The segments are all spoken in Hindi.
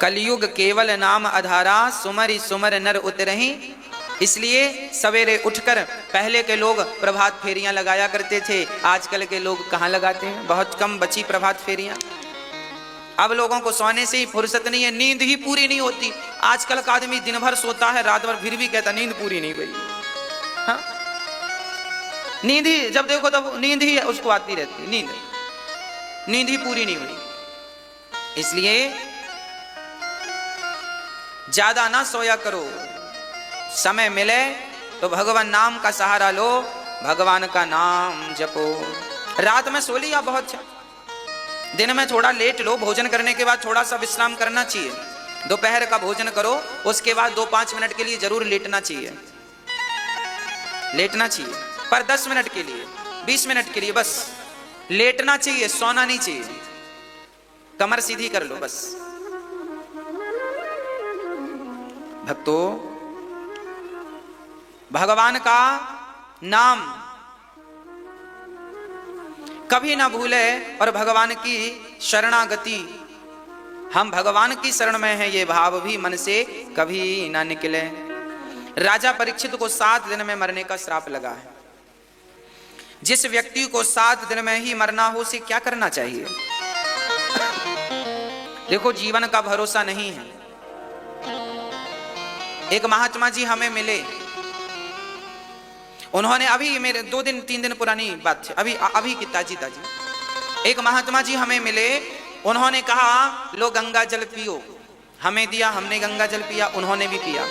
कलयुग केवल नाम आधारा, सुमरि सुमर नर उतरहि। इसलिए सवेरे उठकर पहले के लोग प्रभात फेरियां लगाया करते थे, आजकल के लोग कहाँ लगाते हैं, बहुत कम बची प्रभात फेरियां। अब लोगों को सोने से ही फुर्सत नहीं है, नींद ही पूरी नहीं होती। आजकल का आदमी दिन भर सोता है, रात भर फिर भी कहता नींद पूरी नहीं हुई। हाँ? नींद ही जब देखो तब नींद ही उसको आती रहती, नींद ही पूरी नहीं हुई। इसलिए ज्यादा ना सोया करो, समय मिले तो भगवान नाम का सहारा लो, भगवान का नाम जपो। रात में सो लिया बहुत अच्छा, दिन में थोड़ा लेट लो, भोजन करने के बाद थोड़ा सा विश्राम करना चाहिए। दोपहर का भोजन करो, उसके बाद 2-5 मिनट के लिए जरूर लेटना चाहिए, पर 10 मिनट के लिए, 20 मिनट के लिए बस लेटना चाहिए, सोना नहीं चाहिए। कमर सीधी कर लो बस। भक्तों, भगवान का नाम कभी ना भूले और भगवान की शरणागति, हम भगवान की शरण में हैं, ये भाव भी मन से कभी ना निकले। राजा परीक्षित को 7 दिन में मरने का श्राप लगा है। जिस व्यक्ति को 7 दिन में ही मरना हो, उसे क्या करना चाहिए? देखो, जीवन का भरोसा नहीं है। एक महात्मा जी हमें मिले, उन्होंने अभी, मेरे 2-3 दिन पुरानी बात है, अभी की ताजी एक महात्मा जी हमें मिले। उन्होंने कहा लो गंगा जल पियो, हमें दिया, हमने गंगा जल पिया, उन्होंने भी पिया।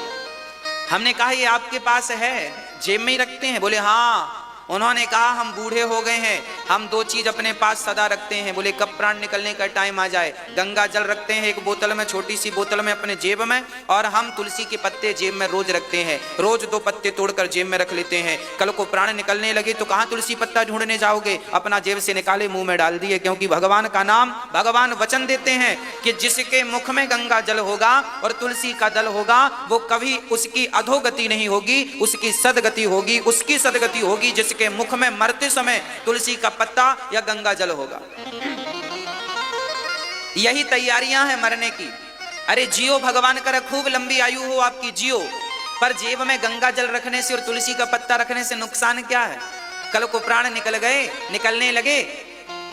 हमने कहा ये आपके पास है, जेब में ही रखते हैं? बोले हाँ। उन्होंने कहा हम बूढ़े हो गए हैं, हम 2 चीज अपने पास सदा रखते हैं, बोले कब प्राण निकलने का टाइम आ जाए। गंगा जल रखते हैं एक बोतल में, छोटी सी बोतल में अपने जेब में, और हम तुलसी के पत्ते जेब में रोज रखते हैं, रोज 2 पत्ते तोड़कर जेब में रख लेते हैं। कल को प्राण निकलने लगे तो कहाँ तुलसी पत्ता ढूंढने जाओगे, अपना जेब से निकाले मुंह में डाल दिए। क्योंकि भगवान का नाम, भगवान वचन देते हैं कि जिसके मुख में गंगा जल होगा और तुलसी का दल होगा, वो कभी उसकी अधोगति नहीं होगी, उसकी सदगति होगी। उसकी सदगति होगी जिसके के मुख में मरते समय तुलसी का पत्ता या गंगा जल होगा। यही तैयारियां हैं मरने की। अरे जियो, भगवान करे खूब लंबी आयु हो आपकी, जियो, पर जेब में गंगा जल रखने से और तुलसी का पत्ता रखने से नुकसान क्या है? कल को प्राण निकलने लगे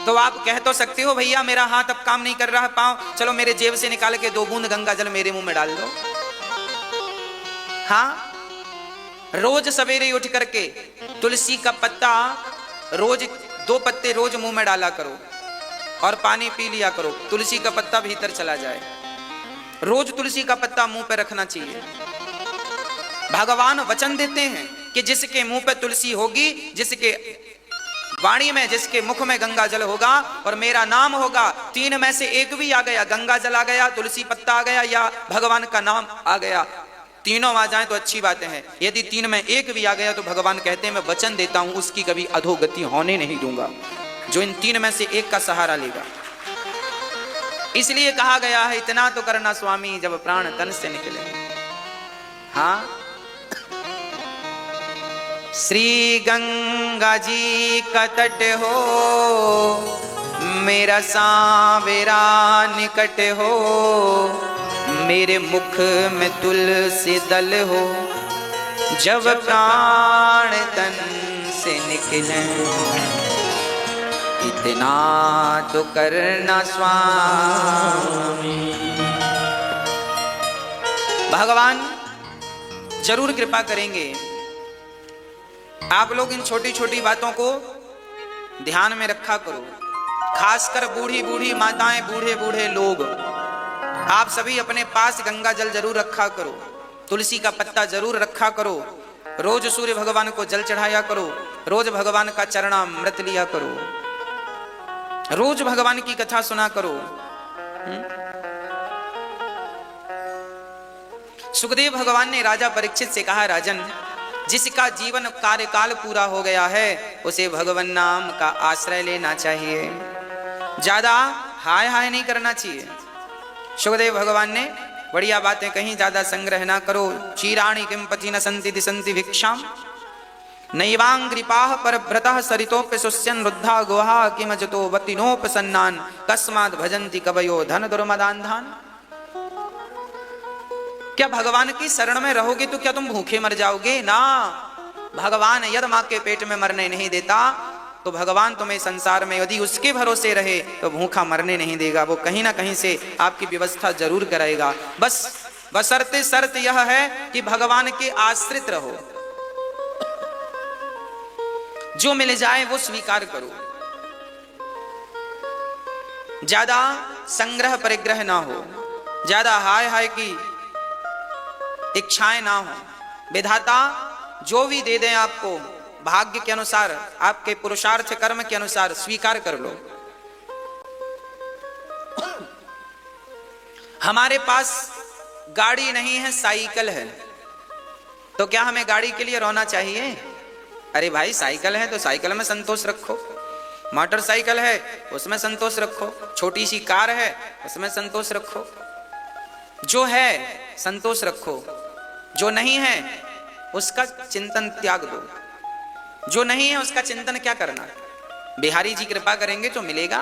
तो आप कह तो सकते हो भैया मेरा हाथ अब काम नहीं कर रहा है, पांव, चलो मेरे जेब से निकाल के 2 बूंद गंगा जल मेरे मुंह में डाल दो। हाँ, रोज सवेरे उठ करके तुलसी का पत्ता, रोज 2 पत्ते रोज मुंह में डाला करो और पानी पी लिया करो, तुलसी का पत्ता भीतर चला जाए। रोज तुलसी का पत्ता मुंह पे रखना चाहिए। भगवान वचन देते हैं कि जिसके मुंह पे तुलसी होगी, जिसके वाणी में, जिसके मुख में गंगा जल होगा और मेरा नाम होगा, 3 में से एक भी आ गया, गंगा जल आ गया, तुलसी पत्ता आ गया या भगवान का नाम आ गया, तीनों आ जाए तो अच्छी बातें हैं। यदि 3 में एक भी आ गया तो भगवान कहते हैं मैं वचन देता हूं उसकी कभी अधोगति होने नहीं दूंगा, जो इन 3 में से एक का सहारा लेगा। इसलिए कहा गया है इतना तो करना स्वामी जब प्राण तन से निकले। हाँ, श्री गंगा जी का तट हो, मेरा सांवरा निकट हो, मेरे मुख में तुलसी दल हो, जब प्राण तन से निकले, इतना तो करना स्वामी। भगवान जरूर कृपा करेंगे। आप लोग इन छोटी छोटी बातों को ध्यान में रखा करो, खासकर बूढ़ी बूढ़ी माताएं, बूढ़े बूढ़े लोग, आप सभी अपने पास गंगा जल जरूर रखा करो, तुलसी का पत्ता जरूर रखा करो, रोज सूर्य भगवान को जल चढ़ाया करो, रोज भगवान का चरणामृत लिया करो, रोज भगवान की कथा सुना करो। सुखदेव भगवान ने राजा परीक्षित से कहा, राजन, जिसका जीवन कार्यकाल पूरा हो गया है उसे भगवान नाम का आश्रय लेना चाहिए, ज्यादा हाय हाय नहीं करना चाहिए। सुखदेव भगवान ने बढ़िया बातें कहीं, ज्यादा संग्रह ना करो। चीराणि किम पति न संति दिसंति भिक्षाम, नैवांग्रिपाः परभ्रतः सरितोप्य सुस्यन् रुद्धा गुहा किमजतो वतिनोपसन्नान्, कस्माद् भजन्ति कवयो धन दुर्मदान्धान्। क्या भगवान की शरण में रहोगे तो क्या तुम भूखे मर जाओगे? ना, भगवान यदि मां के पेट में मरने नहीं देता तो भगवान तुम्हें संसार में यदि उसके भरोसे रहे तो भूखा मरने नहीं देगा। वो कहीं ना कहीं से आपकी व्यवस्था जरूर कराएगा। बस बशर्ते शर्त यह है कि भगवान के आश्रित रहो, जो मिल जाए वो स्वीकार करो, ज्यादा संग्रह परिग्रह ना हो, ज्यादा हाय हाय की इच्छाएं ना हो। विधाता जो भी दे दें आपको भाग्य के अनुसार, आपके पुरुषार्थ कर्म के अनुसार स्वीकार कर लो। हमारे पास गाड़ी नहीं है, साइकिल है, तो क्या हमें गाड़ी के लिए रोना चाहिए? अरे भाई साइकिल है तो साइकिल में संतोष रखो, मोटरसाइकिल है उसमें संतोष रखो, छोटी सी कार है उसमें संतोष रखो, जो है संतोष रखो, जो नहीं है उसका चिंतन त्याग दो। जो नहीं है उसका चिंतन क्या करना? बिहारी जी कृपा करेंगे तो मिलेगा।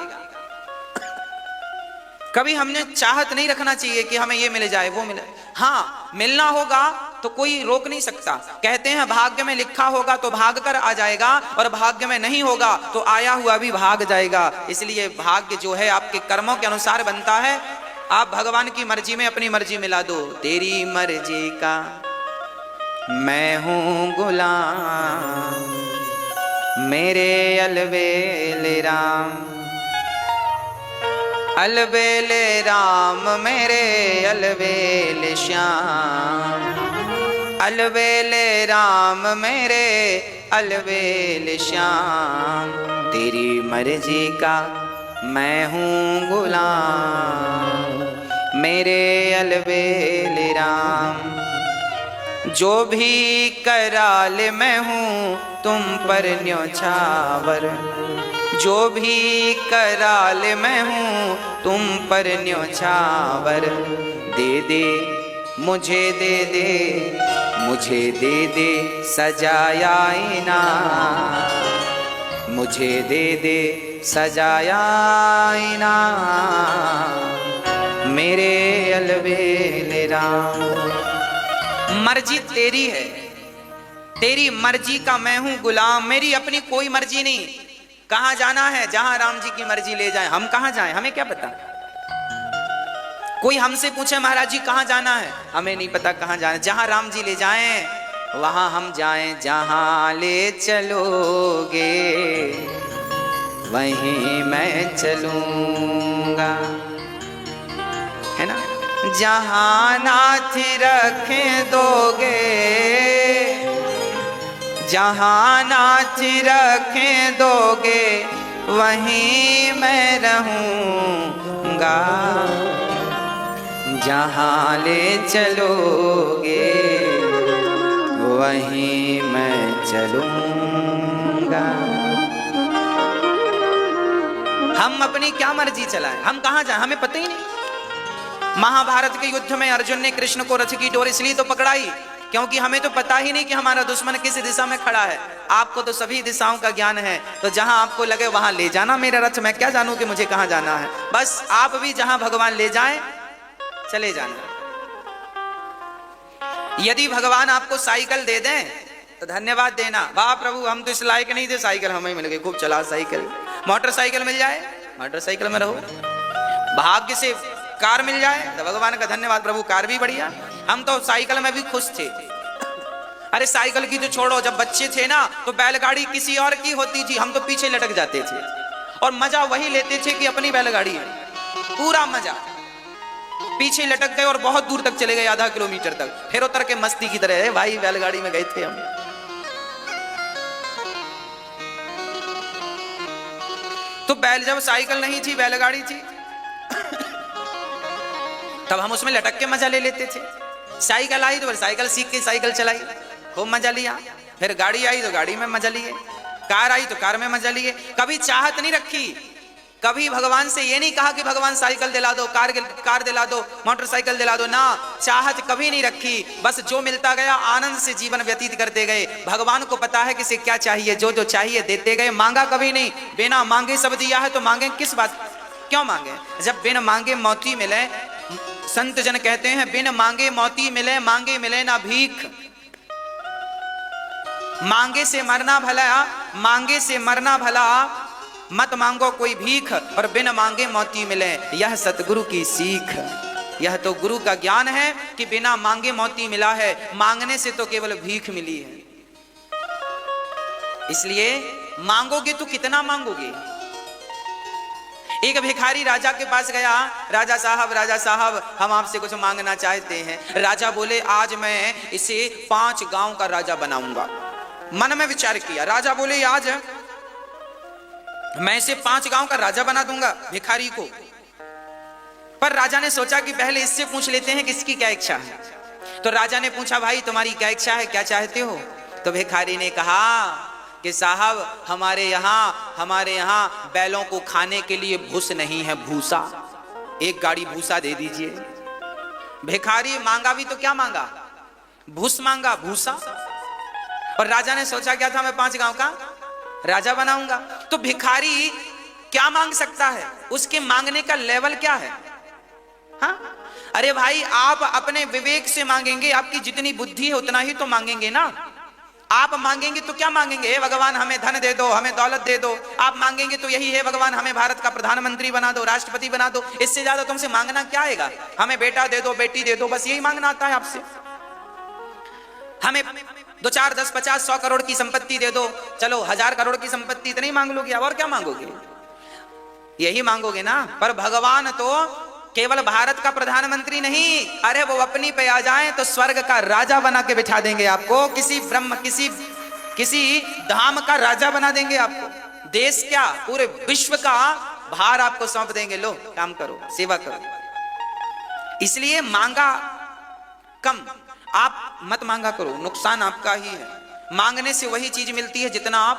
कभी हमने चाहत नहीं रखना चाहिए कि हमें ये मिल जाए वो मिले। हाँ, मिलना होगा तो कोई रोक नहीं सकता। कहते हैं भाग्य में लिखा होगा तो भाग कर आ जाएगा, और भाग्य में नहीं होगा तो आया हुआ भी भाग जाएगा। इसलिए भाग्य जो है आपके कर्मों के अनुसार बनता है। आप भगवान की मर्जी में अपनी मर्जी मिला दो। तेरी मर्जी का मैं हूं गुलाम, मेरे अलबेल राम, अलबेल राम मेरे अलबेल श्याम, अलबेल राम मेरे अलबेल श्याम। तेरी मर्जी का मैं हूँ गुलाम, मेरे अलबेल राम। जो भी कराल मैं हूँ तुम पर न्योछावर, जो भी कराल मैं हूँ तुम पर न्योछावर। दे दे मुझे, दे दे मुझे, दे दे सजाया इनाम, मुझे दे दे सजाया इनाम, मेरे अलबेल राम। मर्जी तेरी है, तेरी मर्जी का मैं हूं गुलाम, मेरी अपनी कोई मर्जी नहीं। कहां जाना है? जहां राम जी की मर्जी ले जाए। हम कहां जाएं हमें क्या पता? कोई हमसे पूछे महाराज जी कहां जाना है, हमें नहीं पता कहां जाना। जहां राम जी ले जाएं वहां हम जाएं। जहां ले चलोगे वहीं मैं चलूंगा, है ना? जहां नाथ रखे दोगे, जहां नाथ रखे दोगे वहीं मैं रहूंगा, जहां ले चलोगे वहीं मैं चलूंगा। हम अपनी क्या मर्जी चलाएं? हम कहां जाएं हमें पता ही नहीं। महाभारत के युद्ध में अर्जुन ने कृष्ण को रथ की डोर इसलिए तो पकड़ाई क्योंकि हमें तो पता ही नहीं कि हमारा दुश्मन किस दिशा में खड़ा है। आपको तो सभी दिशाओं का ज्ञान है, तो जहां आपको लगे वहां ले जाना मेरा रथ। मैं क्या जानूं कि मुझे कहां जाना है? बस आप भी जहां भगवान ले जाएं चले जाना। यदि भगवान आपको साइकिल दे दें तो धन्यवाद देना, वाह प्रभु हम तो इस लायक नहीं थे, साइकिल हमें मिल गई, खूब चला साइकिल। मोटरसाइकिल मिल जाए मोटरसाइकिल में रहो। भाग्य से कार मिल जाए तो भगवान का धन्यवाद प्रभु, कार भी बढ़िया। हम तो साइकिल में भी खुश थे। अरे साइकिल की तो छोड़ो, जब बच्चे थे ना तो बैलगाड़ी किसी और की होती थी, हम तो पीछे लटक जाते थे और मजा वही लेते थे कि अपनी बैलगाड़ी है। पूरा मजा, पीछे लटक गए और बहुत दूर तक चले गए, आधा किलोमीटर तक, फिर उतर के मस्ती की तरह, भाई बैलगाड़ी में गए थे हम। तो बैल, जब साइकिल नहीं थी बैलगाड़ी थी तब हम उसमें लटक के मजा ले लेते थे। साइकिल आई तो फिर साइकिल सीख के साइकिल चलाई, खूब मजा लिया। फिर गाड़ी आई तो गाड़ी में मजा लिए, कार आई तो कार में मजा लिए। कभी चाहत नहीं रखी, कभी भगवान से ये नहीं कहा कि भगवान साइकिल दिला दो, कार दिला दो, मोटरसाइकिल दिला दो, ना, चाहत कभी नहीं रखी। बस जो मिलता गया आनंद से जीवन व्यतीत करते गए। भगवान को पता है किसे क्या चाहिए, जो जो चाहिए देते गए, मांगा कभी नहीं। बिना मांगे सब दिया है तो मांगे किस बात, क्यों मांगे? जब बिन मांगे मोती मिले संत जन कहते हैं बिन मांगे मोती मिले, मांगे मिले ना भीख। मांगे से मरना भला, मांगे से मरना भला, मत मांगो कोई भीख, और बिन मांगे मोती मिले, यह सतगुरु की सीख। यह तो गुरु का ज्ञान है कि बिना मांगे मोती मिला है, मांगने से तो केवल भीख मिली है। इसलिए मांगोगे तो कितना मांगोगे। एक भिखारी राजा के पास गया, राजा साहब हम आपसे कुछ मांगना चाहते हैं। राजा बोले आज मैं इसे 5 गांव का राजा बनाऊंगा। मन में विचार किया, राजा बोले आज मैं इसे 5 गांव का राजा बना दूंगा भिखारी को। पर राजा ने सोचा कि पहले इससे पूछ लेते हैं कि इसकी क्या इच्छा है। तो राजा ने पूछा भाई तुम्हारी क्या इच्छा है, क्या चाहते हो। तो भिखारी ने कहा कि साहब हमारे यहाँ बैलों को खाने के लिए भूस नहीं है, भूसा, एक गाड़ी भूसा दे दीजिए। भिखारी मांगा भी तो क्या मांगा, भूस मांगा, भूसा। और राजा ने सोचा क्या था, मैं 5 गांव का राजा बनाऊंगा। तो भिखारी क्या मांग सकता है, उसके मांगने का लेवल क्या है। हाँ अरे भाई आप अपने विवेक से मांगेंगे, आपकी जितनी बुद्धि है उतना ही तो मांगेंगे ना। आप मांगेंगे तो क्या मांगेंगे, हे भगवान हमें धन दे दो, हमें दौलत दे दो। आप मांगेंगे तो यही है भगवान हमें भारत का प्रधानमंत्री बना दो, राष्ट्रपति बना दो। इससे ज्यादा तुमसे मांगना क्या आएगा। हमें बेटा दे दो, बेटी दे दो, बस यही मांगना आता है आपसे। हमें 2, 4, 10, 50, 100 करोड़ की संपत्ति दे दो, चलो 1000 करोड़ की संपत्ति इतनी मांग लोगे, और क्या मांगोगे, यही मांगोगे ना। पर भगवान तो केवल भारत का प्रधानमंत्री नहीं, अरे वो अपनी पे आ जाए तो स्वर्ग का राजा बना के बिठा देंगे आपको, किसी धाम का राजा बना देंगे आपको। देश क्या पूरे विश्व का भार आपको सौंप देंगे, लो काम करो, सेवा करो। इसलिए मांगा कम आप मत मांगा करो, नुकसान आपका ही है। मांगने से वही चीज मिलती है जितना आप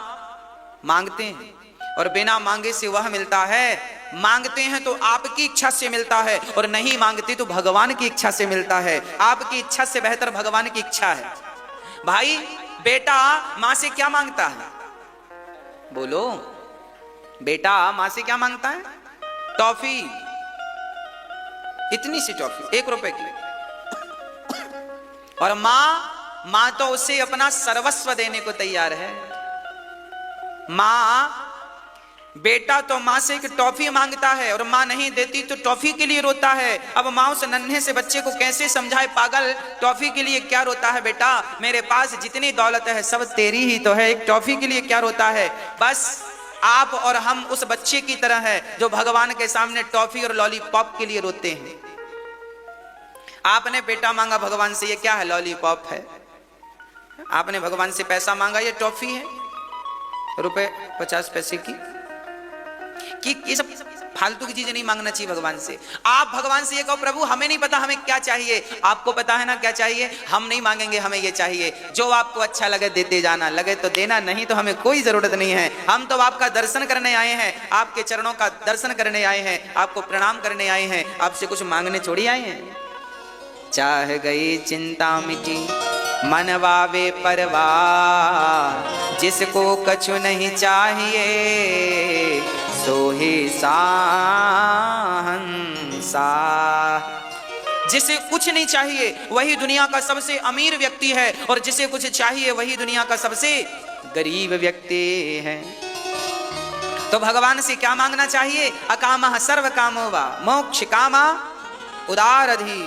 मांगते हैं, और बिना मांगे से वह मिलता है। मांगते हैं तो आपकी इच्छा से मिलता है, और नहीं मांगते तो भगवान की इच्छा से मिलता है। आपकी इच्छा से बेहतर भगवान की इच्छा है। भाई बेटा मां से क्या मांगता है, बोलो, बेटा मां से क्या मांगता है, टॉफी, इतनी सी टॉफी 1 रुपए की। और मां तो उसे अपना सर्वस्व देने को तैयार है। मां बेटा तो मां से एक टॉफी मांगता है, और मां नहीं देती तो टॉफी के लिए रोता है। अब मां उस नन्हे से बच्चे को कैसे समझाए, पागल टॉफी के लिए क्या रोता है बेटा, मेरे पास जितनी दौलत है सब तेरी ही तो है, एक टॉफी के लिए क्या रोता है। बस आप और हम उस बच्चे की तरह है जो भगवान के सामने टॉफी और लॉलीपॉप के लिए रोते हैं। आपने बेटा मांगा भगवान से, ये क्या है, लॉलीपॉप है। आपने भगवान से पैसा मांगा, ये टॉफी है, रुपए 50 पैसे की। ये सब फालतू की चीजें नहीं मांगना चाहिए भगवान से। आप भगवान से ये कहो प्रभु हमें नहीं पता हमें क्या चाहिए, आपको पता है ना क्या चाहिए, हम नहीं मांगेंगे, हमें ये चाहिए। जो आपको अच्छा लगे देते जाना, लगे तो देना, नहीं तो हमें कोई जरूरत नहीं है। हम तो आपका दर्शन करने आए हैं, आपके चरणों का दर्शन करने आए हैं, आपको प्रणाम करने आए हैं, आपसे कुछ मांगने थोड़ी आए हैं। चाह गई चिंता मिटी मनवावे परवाह, जिसको कछु नहीं चाहिए सोहे साहंसा। जिसे कुछ नहीं चाहिए वही दुनिया का सबसे अमीर व्यक्ति है, और जिसे कुछ चाहिए वही दुनिया का सबसे गरीब व्यक्ति है। तो भगवान से क्या मांगना चाहिए, अकामः सर्व कामो वा मोक्ष कामा उदारधि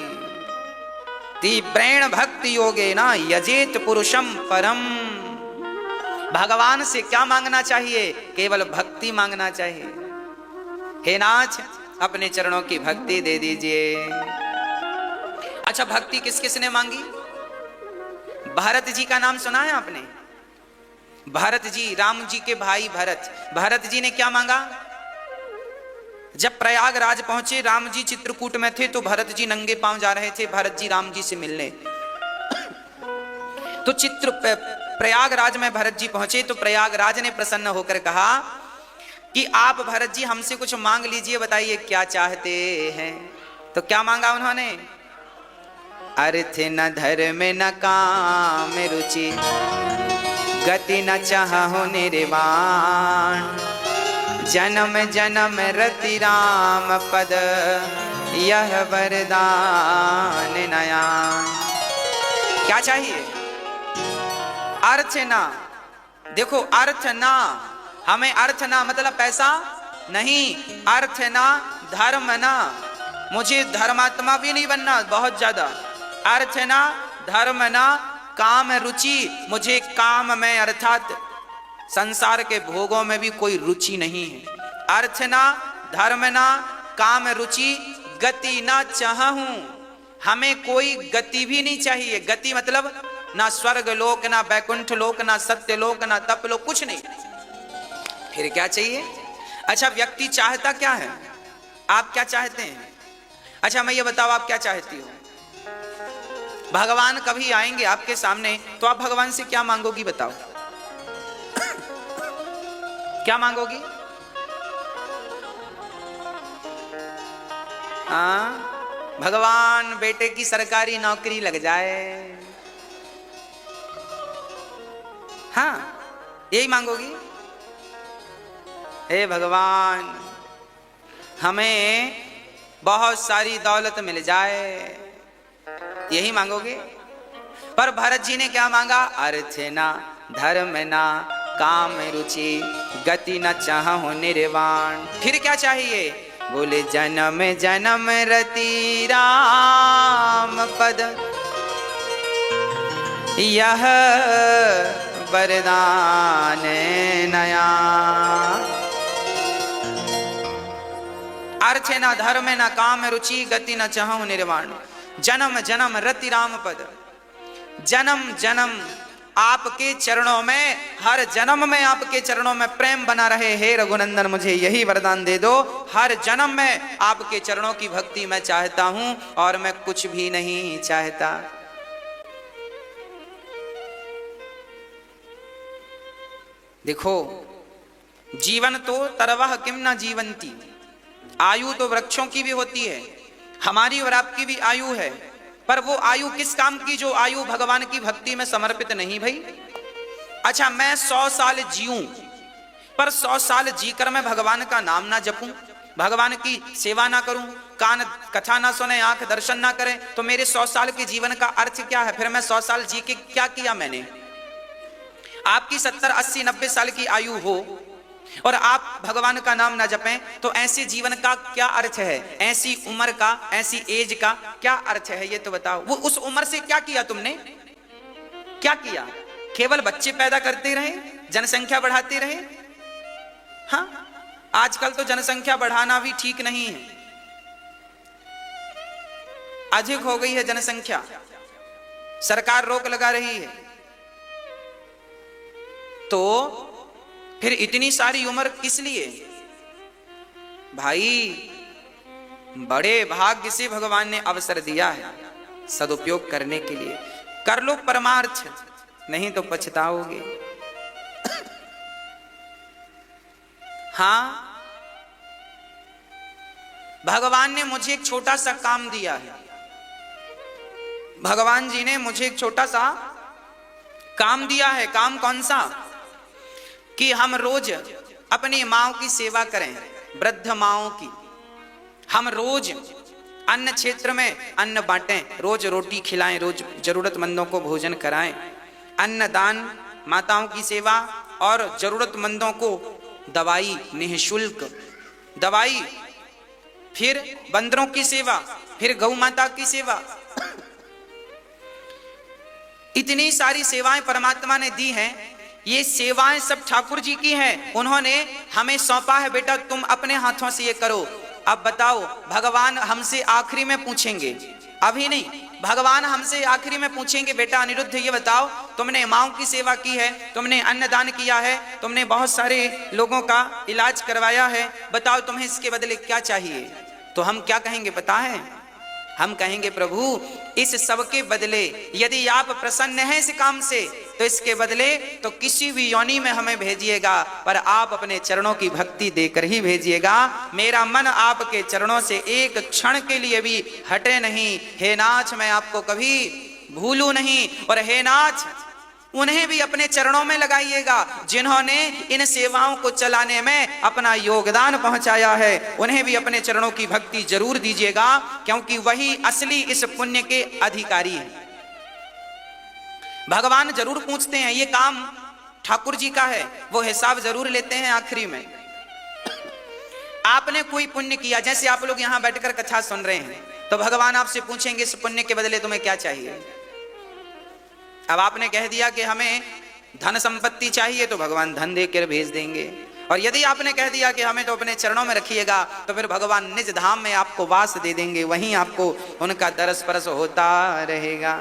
तीव्रेण भक्ति योगे ना यजेत पुरुषम परम। भगवान से क्या मांगना चाहिए, केवल भक्ति मांगना चाहिए। हे नाथ अपने चरणों की भक्ति दे दीजिए। अच्छा भक्ति किस किस ने मांगी, भरत जी का नाम सुना है आपने। भरत जी राम जी के भाई भरत जी ने क्या मांगा, जब प्रयागराज पहुंचे राम जी चित्रकूट में थे तो भरत जी नंगे पांव जा रहे थे भरत जी राम जी से मिलने। तो प्रयागराज में भरत जी पहुंचे तो प्रयागराज ने प्रसन्न होकर कहा कि आप भरत जी हमसे कुछ मांग लीजिए, बताइए क्या चाहते हैं। तो क्या मांगा उन्होंने, अर्थ न धर्म न काम रुचि गति न चाहो निर्वाण, जन्म जन्म रति राम पद यह वरदान नया। क्या चाहिए? अर्चना। देखो अर्चना, हमें अर्चना मतलब पैसा नहीं, अर्चना धर्मना। मुझे धर्मात्मा भी नहीं बनना बहुत ज्यादा। अर्चना धर्मना काम रुचि, मुझे काम में अर्थात संसार के भोगों में भी कोई रुचि नहीं है। अर्चना धर्मना काम रुचि गति ना चाहूं, हमें कोई गति भी नहीं चाहिए। गति मतलब ना स्वर्ग लोक, ना बैकुंठ लोक, ना सत्य लोक, ना तप लोक, कुछ नहीं। फिर क्या चाहिए? अच्छा व्यक्ति चाहता क्या है? आप क्या चाहते हैं? अच्छा मैं ये बताओ आप क्या चाहती हो? भगवान कभी आएंगे आपके सामने तो आप भगवान से क्या मांगोगी बताओ? क्या मांगोगी? हाँ, भगवान बेटे की सरकारी नौकरी लग जाए। हाँ यही मांगोगी? हे भगवान हमें बहुत सारी दौलत मिल जाए, यही मांगोगे? पर भरत जी ने क्या मांगा? अर्चना धर्मना काम रुचि गति न चाहूं निर्वाण। फिर क्या चाहिए? बोले जन्म जन्म रति राम पद यह वरदान नया। अर्चना धर्म न काम रुचि गति न चाहूं निर्वाण। जन्म जन्म रति राम पद, जन्म जन्म आपके चरणों में, हर जन्म में आपके चरणों में प्रेम बना रहे। हे रघुनंदन मुझे यही वरदान दे दो, हर जन्म में आपके चरणों की भक्ति मैं चाहता हूं और मैं कुछ भी नहीं चाहता। देखो जीवन तो तरवह किम ना जीवंती, आयु तो वृक्षों की भी होती है, हमारी और आपकी भी आयु है, पर वो आयु किस काम की जो आयु भगवान की भक्ति में समर्पित नहीं भाई। अच्छा मैं 100 साल जीऊं पर 100 साल जीकर मैं भगवान का नाम ना जपूं, भगवान की सेवा ना करूं, कान कथा ना सुने, आंख दर्शन ना करें, तो मेरे 100 साल के जीवन का अर्थ क्या है? फिर मैं 100 साल जी के क्या किया मैंने? आपकी 70, 80, 90 साल की आयु हो और आप भगवान का नाम ना जपें तो ऐसे जीवन का क्या अर्थ है? ऐसी उम्र का, ऐसी एज का क्या अर्थ है ये तो बताओ। वो उस उम्र से क्या किया तुमने? क्या किया? केवल बच्चे पैदा करते रहे, जनसंख्या बढ़ाते रहे? हाँ आजकल तो जनसंख्या बढ़ाना भी ठीक नहीं है, अधिक हो गई है जनसंख्या, सरकार रोक लगा रही है। तो फिर इतनी सारी उम्र किस लिए? भाई बड़े भाग्य से भगवान ने अवसर दिया है सदुपयोग करने के लिए। कर लो परमार्थ, नहीं तो पछताओगे। हाँ भगवान ने मुझे एक छोटा सा काम दिया है, भगवान जी ने मुझे एक छोटा सा काम दिया है। काम कौन सा? कि हम रोज अपनी माओ की सेवा करें, वृद्ध माओ की। हम रोज अन्न क्षेत्र में अन्न बांटें, रोज रोटी खिलाएं, रोज जरूरतमंदों को भोजन कराएं। अन्नदान, माताओं की सेवा और जरूरतमंदों को दवाई, निःशुल्क दवाई, फिर बंदरों की सेवा, फिर गौ माता की सेवा। इतनी सारी सेवाएं परमात्मा ने दी हैं। ये सेवाएं सब ठाकुर जी की हैं, उन्होंने हमें सौंपा है, बेटा तुम अपने हाथों से ये करो। अब बताओ भगवान हमसे आखिरी में पूछेंगे, अभी नहीं, भगवान हमसे आखिरी में पूछेंगे, बेटा अनिरुद्ध ये बताओ तुमने माओं की सेवा की है, तुमने अन्नदान किया है, तुमने बहुत सारे लोगों का इलाज करवाया है, बताओ तुम्हें इसके बदले क्या चाहिए? तो हम क्या कहेंगे पता है? हम कहेंगे प्रभु इस सब के बदले यदि आप प्रसन्न हैं इस काम से तो इसके बदले तो किसी भी योनि में हमें भेजिएगा, पर आप अपने चरणों की भक्ति देकर ही भेजिएगा। मेरा मन आपके चरणों से एक क्षण के लिए भी हटे नहीं। हे नाथ मैं आपको कभी भूलूं नहीं, और हे नाथ उन्हें भी अपने चरणों में लगाइएगा। जिन्होंने इन सेवाओं को चलाने में अपना योगदान पहुंचाया है, उन्हें भी अपने चरणों की भक्ति जरूर दीजिएगा, क्योंकि वही असली इस पुण्य के अधिकारी हैं। भगवान जरूर पूछते हैं, ये काम ठाकुर जी का है, वो हिसाब जरूर लेते हैं आखिरी में। आपने कोई पुण्य किया, जैसे आप लोग यहां बैठकर कथा सुन रहे हैं, तो भगवान आपसे पूछेंगे इस पुण्य के बदले तुम्हें क्या चाहिए। अब आपने कह दिया कि हमें धन संपत्ति चाहिए, तो भगवान धन देकर भेज देंगे। और यदि आपने कह दिया कि हमें तो अपने चरणों में रखिएगा, तो फिर भगवान निज धाम में आपको वास दे देंगे, वहीं आपको उनका दरस परस होता रहेगा।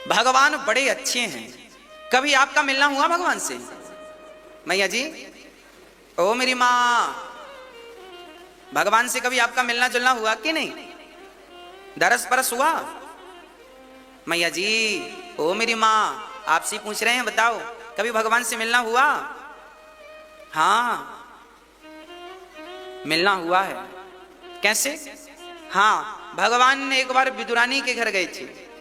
भगवान बड़े अच्छे हैं। कभी आपका मिलना हुआ भगवान से? मैया जी, ओ मेरी माँ, भगवान से कभी आपका मिलना जुलना हुआ कि नहीं? दरस परस हुआ? मैया जी, ओ मेरी माँ, आपसे पूछ रहे हैं, बताओ कभी भगवान से मिलना हुआ? हाँ, मिलना हुआ है। कैसे? हाँ, भगवान ने एक बार विदुरानी के घर गए थे।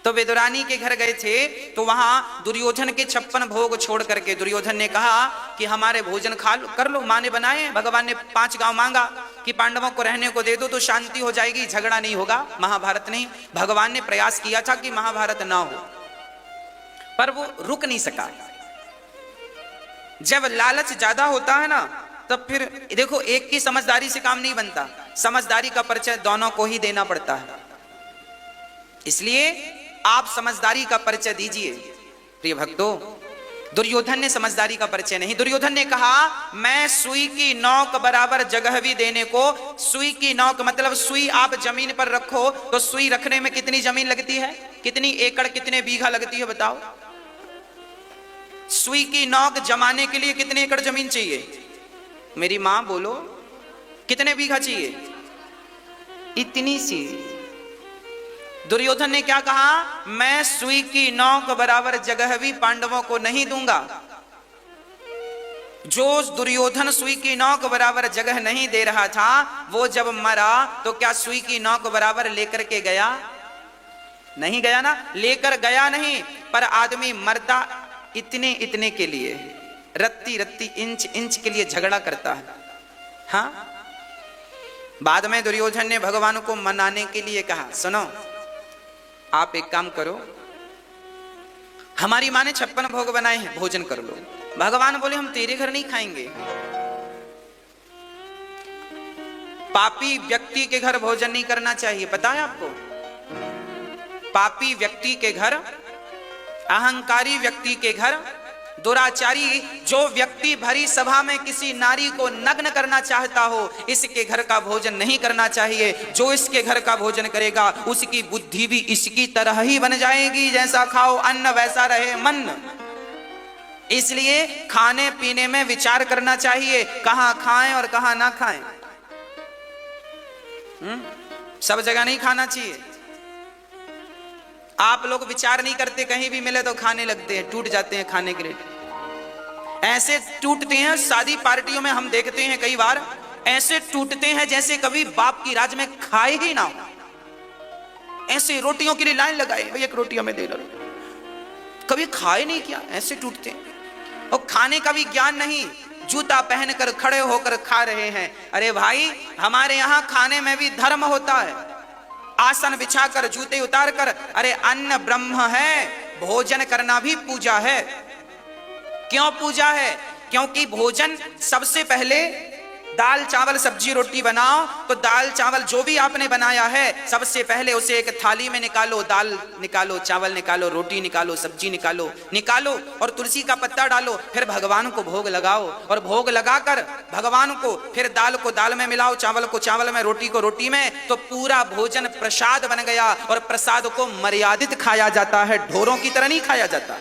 तो विदुरानी के घर गए थे, तो वहां दुर्योधन के 56 भोग छोड़ करके दुर्योधन ने कहा कि हमारे भोजन खा लो, कर लो, माँ ने बनाए। भगवान ने 5 गांव मांगा कि पांडवों को रहने को दे दो तो शांति हो जाएगी, झगड़ा नहीं होगा। महाभारत नहीं, भगवान ने प्रयास किया था कि महाभारत ना हो, पर वो रुक नहीं सका। जब लालच ज्यादा होता है ना, तब फिर देखो, एक की समझदारी से काम नहीं बनता, समझदारी का परिचय दोनों को ही देना पड़ता है। इसलिए आप समझदारी का परिचय दीजिए। प्रिय भक्तों, दुर्योधन ने समझदारी का परिचय नहीं। दुर्योधन ने कहा, मैं सुई की नोक बराबर जगह भी देने को। सुई की नोक मतलब सुई आप जमीन पर रखो, तो सुई रखने में कितनी जमीन लगती है, कितनी एकड़, कितने बीघा लगती है, बताओ। सुई की नोक जमाने के लिए कितने एकड़ जमीन चाहिए? मेरी मां बोलो, कितने बीघा चाहिए? इतनी सी। दुर्योधन ने क्या कहा, मैं सुई की नोक बराबर जगह भी पांडवों को नहीं दूंगा। जो दुर्योधन सुई की नोक बराबर जगह नहीं दे रहा था, वो जब मरा तो क्या सुई की नोक बराबर लेकर के गया? नहीं गया ना, लेकर गया नहीं। पर आदमी मरता इतने इतने के लिए, रत्ती रत्ती, इंच इंच के लिए झगड़ा करता है। हाँ, बाद में दुर्योधन ने भगवान को मनाने के लिए कहा, सुनो आप एक काम करो, हमारी माँ ने 56 भोग बनाए हैं, भोजन कर लो। भगवान बोले, हम तेरे घर नहीं खाएंगे। पापी व्यक्ति के घर भोजन नहीं करना चाहिए, पता है आपको? पापी व्यक्ति के घर, अहंकारी व्यक्ति के घर, दुराचारी जो व्यक्ति भरी सभा में किसी नारी को नग्न करना चाहता हो, इसके घर का भोजन नहीं करना चाहिए। जो इसके घर का भोजन करेगा, उसकी बुद्धि भी इसकी तरह ही बन जाएगी। जैसा खाओ अन्न वैसा रहे मन। इसलिए खाने पीने में विचार करना चाहिए, कहां खाएं और कहां ना खाएं। सब जगह नहीं खाना चाहिए। आप लोग विचार नहीं करते, कहीं भी मिले तो खाने लगते हैं, टूट जाते हैं खाने के लिए। ऐसे टूटते हैं, शादी पार्टियों में हम देखते हैं कई बार, ऐसे टूटते हैं जैसे कभी बाप की राज में खाए ही ना हो। ऐसे रोटियों के लिए लाइन लगाए, भाई एक रोटी हमें दे दो, कभी खाए नहीं किया, ऐसे टूटते हैं। और खाने का भी ज्ञान नहीं, जूता पहनकर खड़े होकर खा रहे हैं। अरे भाई, हमारे यहां खाने में भी धर्म होता है। आसन बिछाकर, जूते उतार कर, अरे अन्न ब्रह्म है, भोजन करना भी पूजा है। क्यों पूजा है? क्योंकि भोजन सबसे पहले दाल चावल सब्जी रोटी बनाओ, तो दाल चावल जो भी आपने बनाया है, सबसे पहले उसे एक थाली में निकालो, दाल निकालो, चावल निकालो, रोटी निकालो, सब्जी निकालो, और तुलसी का पत्ता डालो, फिर भगवान को भोग लगाओ। और भोग लगाकर भगवान को, फिर दाल को दाल में मिलाओ, चावल को चावल में, रोटी को रोटी में, तो पूरा भोजन प्रसाद बन गया। और प्रसाद को मर्यादित खाया जाता है, ढोरों की तरह नहीं खाया जाता।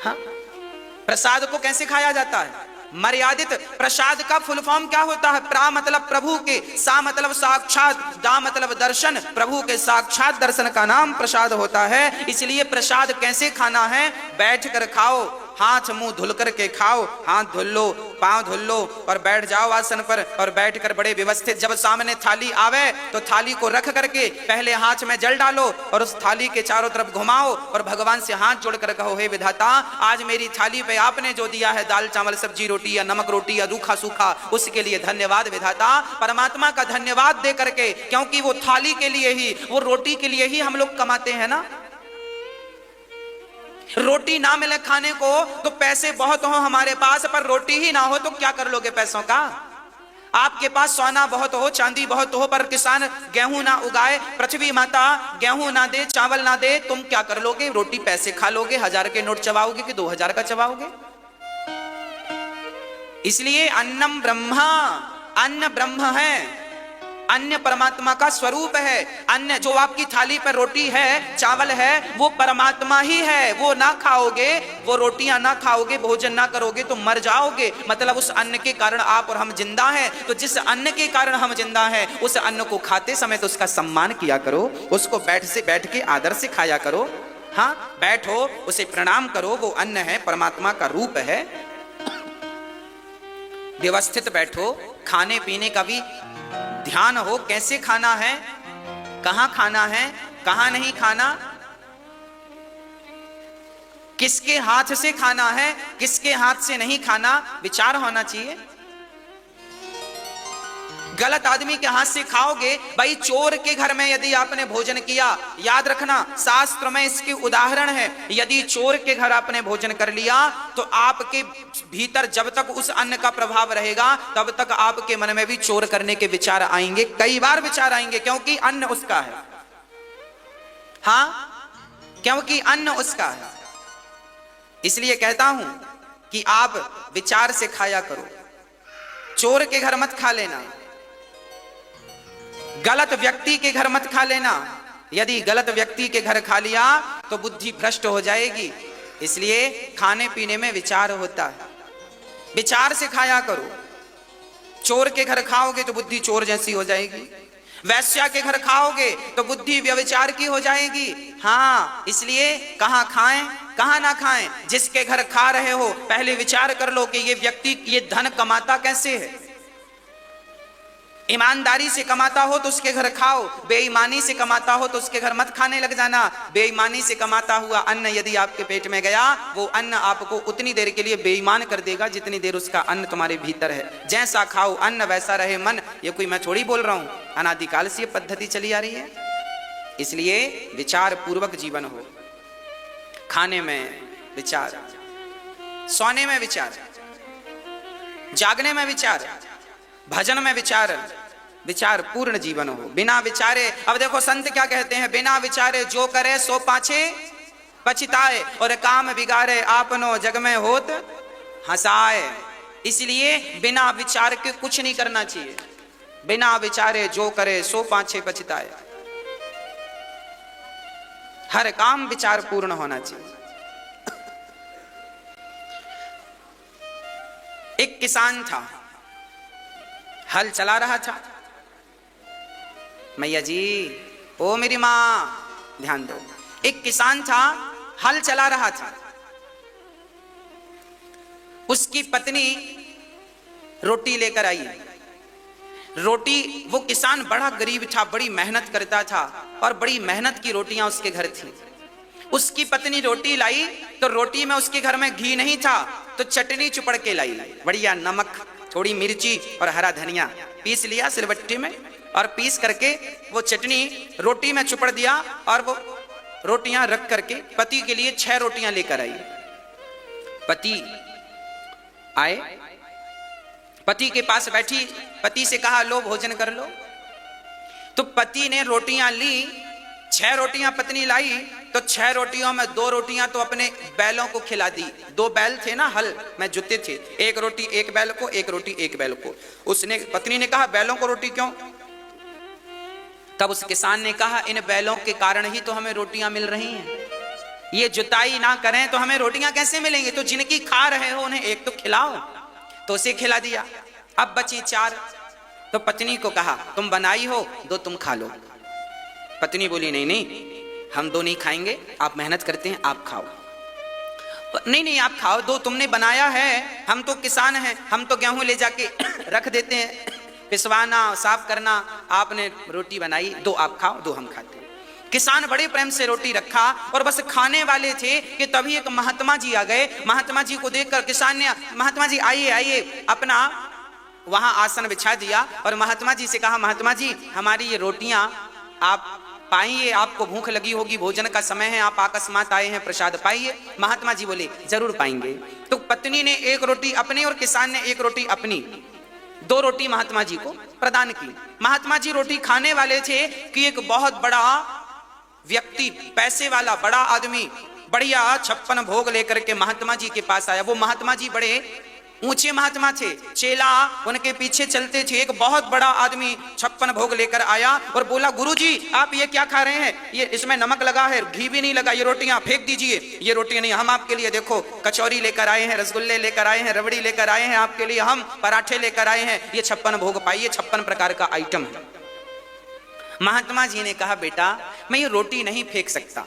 हाँ, प्रसाद को कैसे खाया जाता है? मर्यादित। प्रसाद का फुल फॉर्म क्या होता है? प्रा मतलब प्रभु के, सा मतलब साक्षात, दा मतलब दर्शन। प्रभु के साक्षात दर्शन का नाम प्रसाद होता है। इसलिए प्रसाद कैसे खाना है? बैठ कर खाओ, हाथ मुंह धुल करके खाओ, हाथ धुल लो, पांव धुल लो और बैठ जाओ आसन पर। और बैठकर बड़े व्यवस्थित, जब सामने थाली आवे तो थाली को रख करके पहले हाथ में जल डालो और उस थाली के चारों तरफ घुमाओ और भगवान से हाथ जोड़कर कहो, हे विधाता, आज मेरी थाली पे आपने जो दिया है दाल चावल सब्जी रोटी या नमक रोटी या रूखा सूखा, उसके लिए धन्यवाद विधाता। परमात्मा का धन्यवाद दे करके, क्योंकि वो थाली के लिए ही, वो रोटी के लिए ही हम लोग कमाते हैं ना। रोटी ना मिले खाने को तो पैसे बहुत हो हमारे पास, पर रोटी ही ना हो तो क्या कर लोगे पैसों का। आपके पास सोना बहुत हो, चांदी बहुत हो, पर किसान गेहूं ना उगाए, पृथ्वी माता गेहूं ना दे, चावल ना दे, तुम क्या कर लोगे। रोटी पैसे खा लोगे, 1000 के नोट चबाओगे कि 2000 का चबाओगे। इसलिए अन्नम ब्रह्मा, अन्न ब्रह्म है, अन्न परमात्मा का स्वरूप है। अन्न जो आपकी थाली पर रोटी है, चावल है, वो परमात्मा ही है। वो ना खाओगे, वो रोटियां ना खाओगे, भोजन ना करोगे तो मर जाओगे। मतलब उस अन्न के कारण आप और हम जिंदा हैं। तो जिस अन्न के कारण हम जिंदा हैं, उस अन्न को खाते समय तो उसका सम्मान किया करो, उसको बैठ के आदर से खाया करो। हाँ, बैठो, उसे प्रणाम करो, वो अन्न है, परमात्मा का रूप है। व्यवस्थित बैठो, खाने पीने का भी ध्यान हो, कैसे खाना है, कहां खाना है, कहां नहीं खाना, किसके हाथ से खाना है, किसके हाथ से नहीं खाना, विचार होना चाहिए। गलत आदमी के हाथ से खाओगे, भाई चोर के घर में यदि आपने भोजन किया, याद रखना शास्त्र में इसके उदाहरण है, यदि चोर के घर आपने भोजन कर लिया तो आपके भीतर जब तक उस अन्न का प्रभाव रहेगा तब तक आपके मन में भी चोर करने के विचार आएंगे, कई बार विचार आएंगे, क्योंकि अन्न उसका है। हाँ, क्योंकि अन्न उसका है। इसलिए कहता हूं कि आप विचार से खाया करो, चोर के घर मत खा लेना, गलत व्यक्ति के घर मत खा लेना। यदि गलत व्यक्ति के घर खा लिया तो बुद्धि भ्रष्ट हो जाएगी। इसलिए खाने पीने में विचार होता है, विचार से खाया करो। चोर के घर खाओगे तो बुद्धि चोर जैसी हो जाएगी, वैश्या के घर खाओगे तो बुद्धि व्यभिचार की हो जाएगी। हाँ, इसलिए कहां खाएं कहां ना खाएं, जिसके घर खा रहे हो पहले विचार कर लो कि ये व्यक्ति ये धन कमाता कैसे है। ईमानदारी से कमाता हो तो उसके घर खाओ, बेईमानी से कमाता हो तो उसके घर मत खाने लग जाना। बेईमानी से कमाता हुआ अन्न यदि आपके पेट में गया, वो अन्न आपको उतनी देर के लिए बेईमान कर देगा जितनी देर उसका अन्न तुम्हारे भीतर है। जैसा खाओ अन्न वैसा रहे मन, ये कोई मैं थोड़ी बोल रहा हूं, अनादिकाल से ये पद्धति चली आ रही है। इसलिए विचार पूर्वक जीवन हो, खाने में विचार, सोने में विचार, जागने में विचार, भजन में विचार, विचार पूर्ण जीवन हो, बिना विचारे। अब देखो संत क्या कहते हैं, बिना विचारे जो करे सो पाछे पछताए, और काम बिगाड़े आपनो जग में होत हंसाए। इसलिए बिना विचार के कुछ नहीं करना चाहिए। बिना विचारे जो करे सो पाछे पछताए, हर काम विचार पूर्ण होना चाहिए। एक किसान था, हल चला रहा था। मैया जी, ओ मेरी मां ध्यान दो। एक किसान था, हल चला रहा था। उसकी पत्नी रोटी लेकर आई। रोटी, वो किसान बड़ा गरीब था, बड़ी मेहनत करता था और बड़ी मेहनत की रोटियां उसके घर थी। उसकी पत्नी रोटी लाई तो रोटी में उसके घर में घी नहीं था तो चटनी चुपड़ के लाई, बढ़िया नमक, थोड़ी मिर्ची और हरा धनिया पीस लिया सिलबट्टी में, और पीस करके वो चटनी रोटी में चुपड़ दिया और वो रोटियां रख करके पति के लिए 6 रोटियां लेकर आई। पति आए, पति के पास बैठी, पति से कहा लो भोजन कर लो। तो पति ने रोटियां ली, 6 रोटियां पत्नी लाई, तो 6 रोटियों में 2 रोटियां तो अपने बैलों को खिला दी। 2 बैल थे ना, हल में जुते थे, 1 रोटी 1 बैल को, 1 रोटी 1 बैल को। उसने, पत्नी ने कहा बैलों को रोटी क्यों? तब उस किसान ने कहा इन बैलों के कारण ही तो हमें रोटियां मिल रही हैं, ये जुताई ना करें तो हमें रोटियां कैसे मिलेंगी? तो जिनकी खा रहे हो उन्हें एक तो खिलाओ। तो उसे खिला दिया। अब बची 4, तो पत्नी को कहा तुम बनाई हो, 2 तुम खा लो। पत्नी बोली नहीं नहीं, हम 2 नहीं खाएंगे, आप मेहनत करते हैं, आप खाओ। नहीं नहीं आप खाओ, दो तुमने बनाया है, हम तो किसान हैं, हम तो गेहूं ले जाके रख देते हैं, पिसवाना साफ करना, आपने रोटी बनाई, दो आप खाओ, दो हम खाते हैं। किसान बड़े प्रेम से रोटी रखा और बस खाने वाले थे कि तभी एक महात्मा जी आ गए। महात्मा जी को देखकर किसान ने, महात्मा जी आइए आइए, अपना वहां आसन बिछा दिया और महात्मा जी से कहा, महात्मा जी हमारी ये रोटियां आप पाइए, आपको भूख लगी होगी, भोजन का समय है, आप अकस्मात आए हैं, प्रसाद पाइए। महात्मा जी बोले जरूर पाएंगे। तो पत्नी ने एक रोटी अपनी और किसान ने एक रोटी अपनी, दो रोटी महात्मा जी को प्रदान की। महात्मा जी रोटी खाने वाले थे कि एक बहुत बड़ा व्यक्ति, पैसे वाला बड़ा आदमी, बढ़िया 56 भोग लेकर के महात्मा जी के पास आया। वो महात्मा जी बड़े ऊंचे महात्मा थे, चेला उनके पीछे चलते थे। एक बहुत बड़ा आदमी 56 भोग लेकर आया और बोला, गुरुजी आप ये क्या खा रहे हैं, ये इसमें नमक लगा है, घी भी नहीं लगा, ये रोटियां फेंक दीजिए। ये रोटियां नहीं, हम आपके लिए देखो कचौरी लेकर आए हैं, रसगुल्ले लेकर आए हैं, रबड़ी लेकर आए हैं, आपके लिए हम पराठे लेकर आए हैं, ये 56 भोग पाइए, 56 प्रकार का आइटम है। महात्मा जी ने कहा, बेटा मैं ये रोटी नहीं फेंक सकता,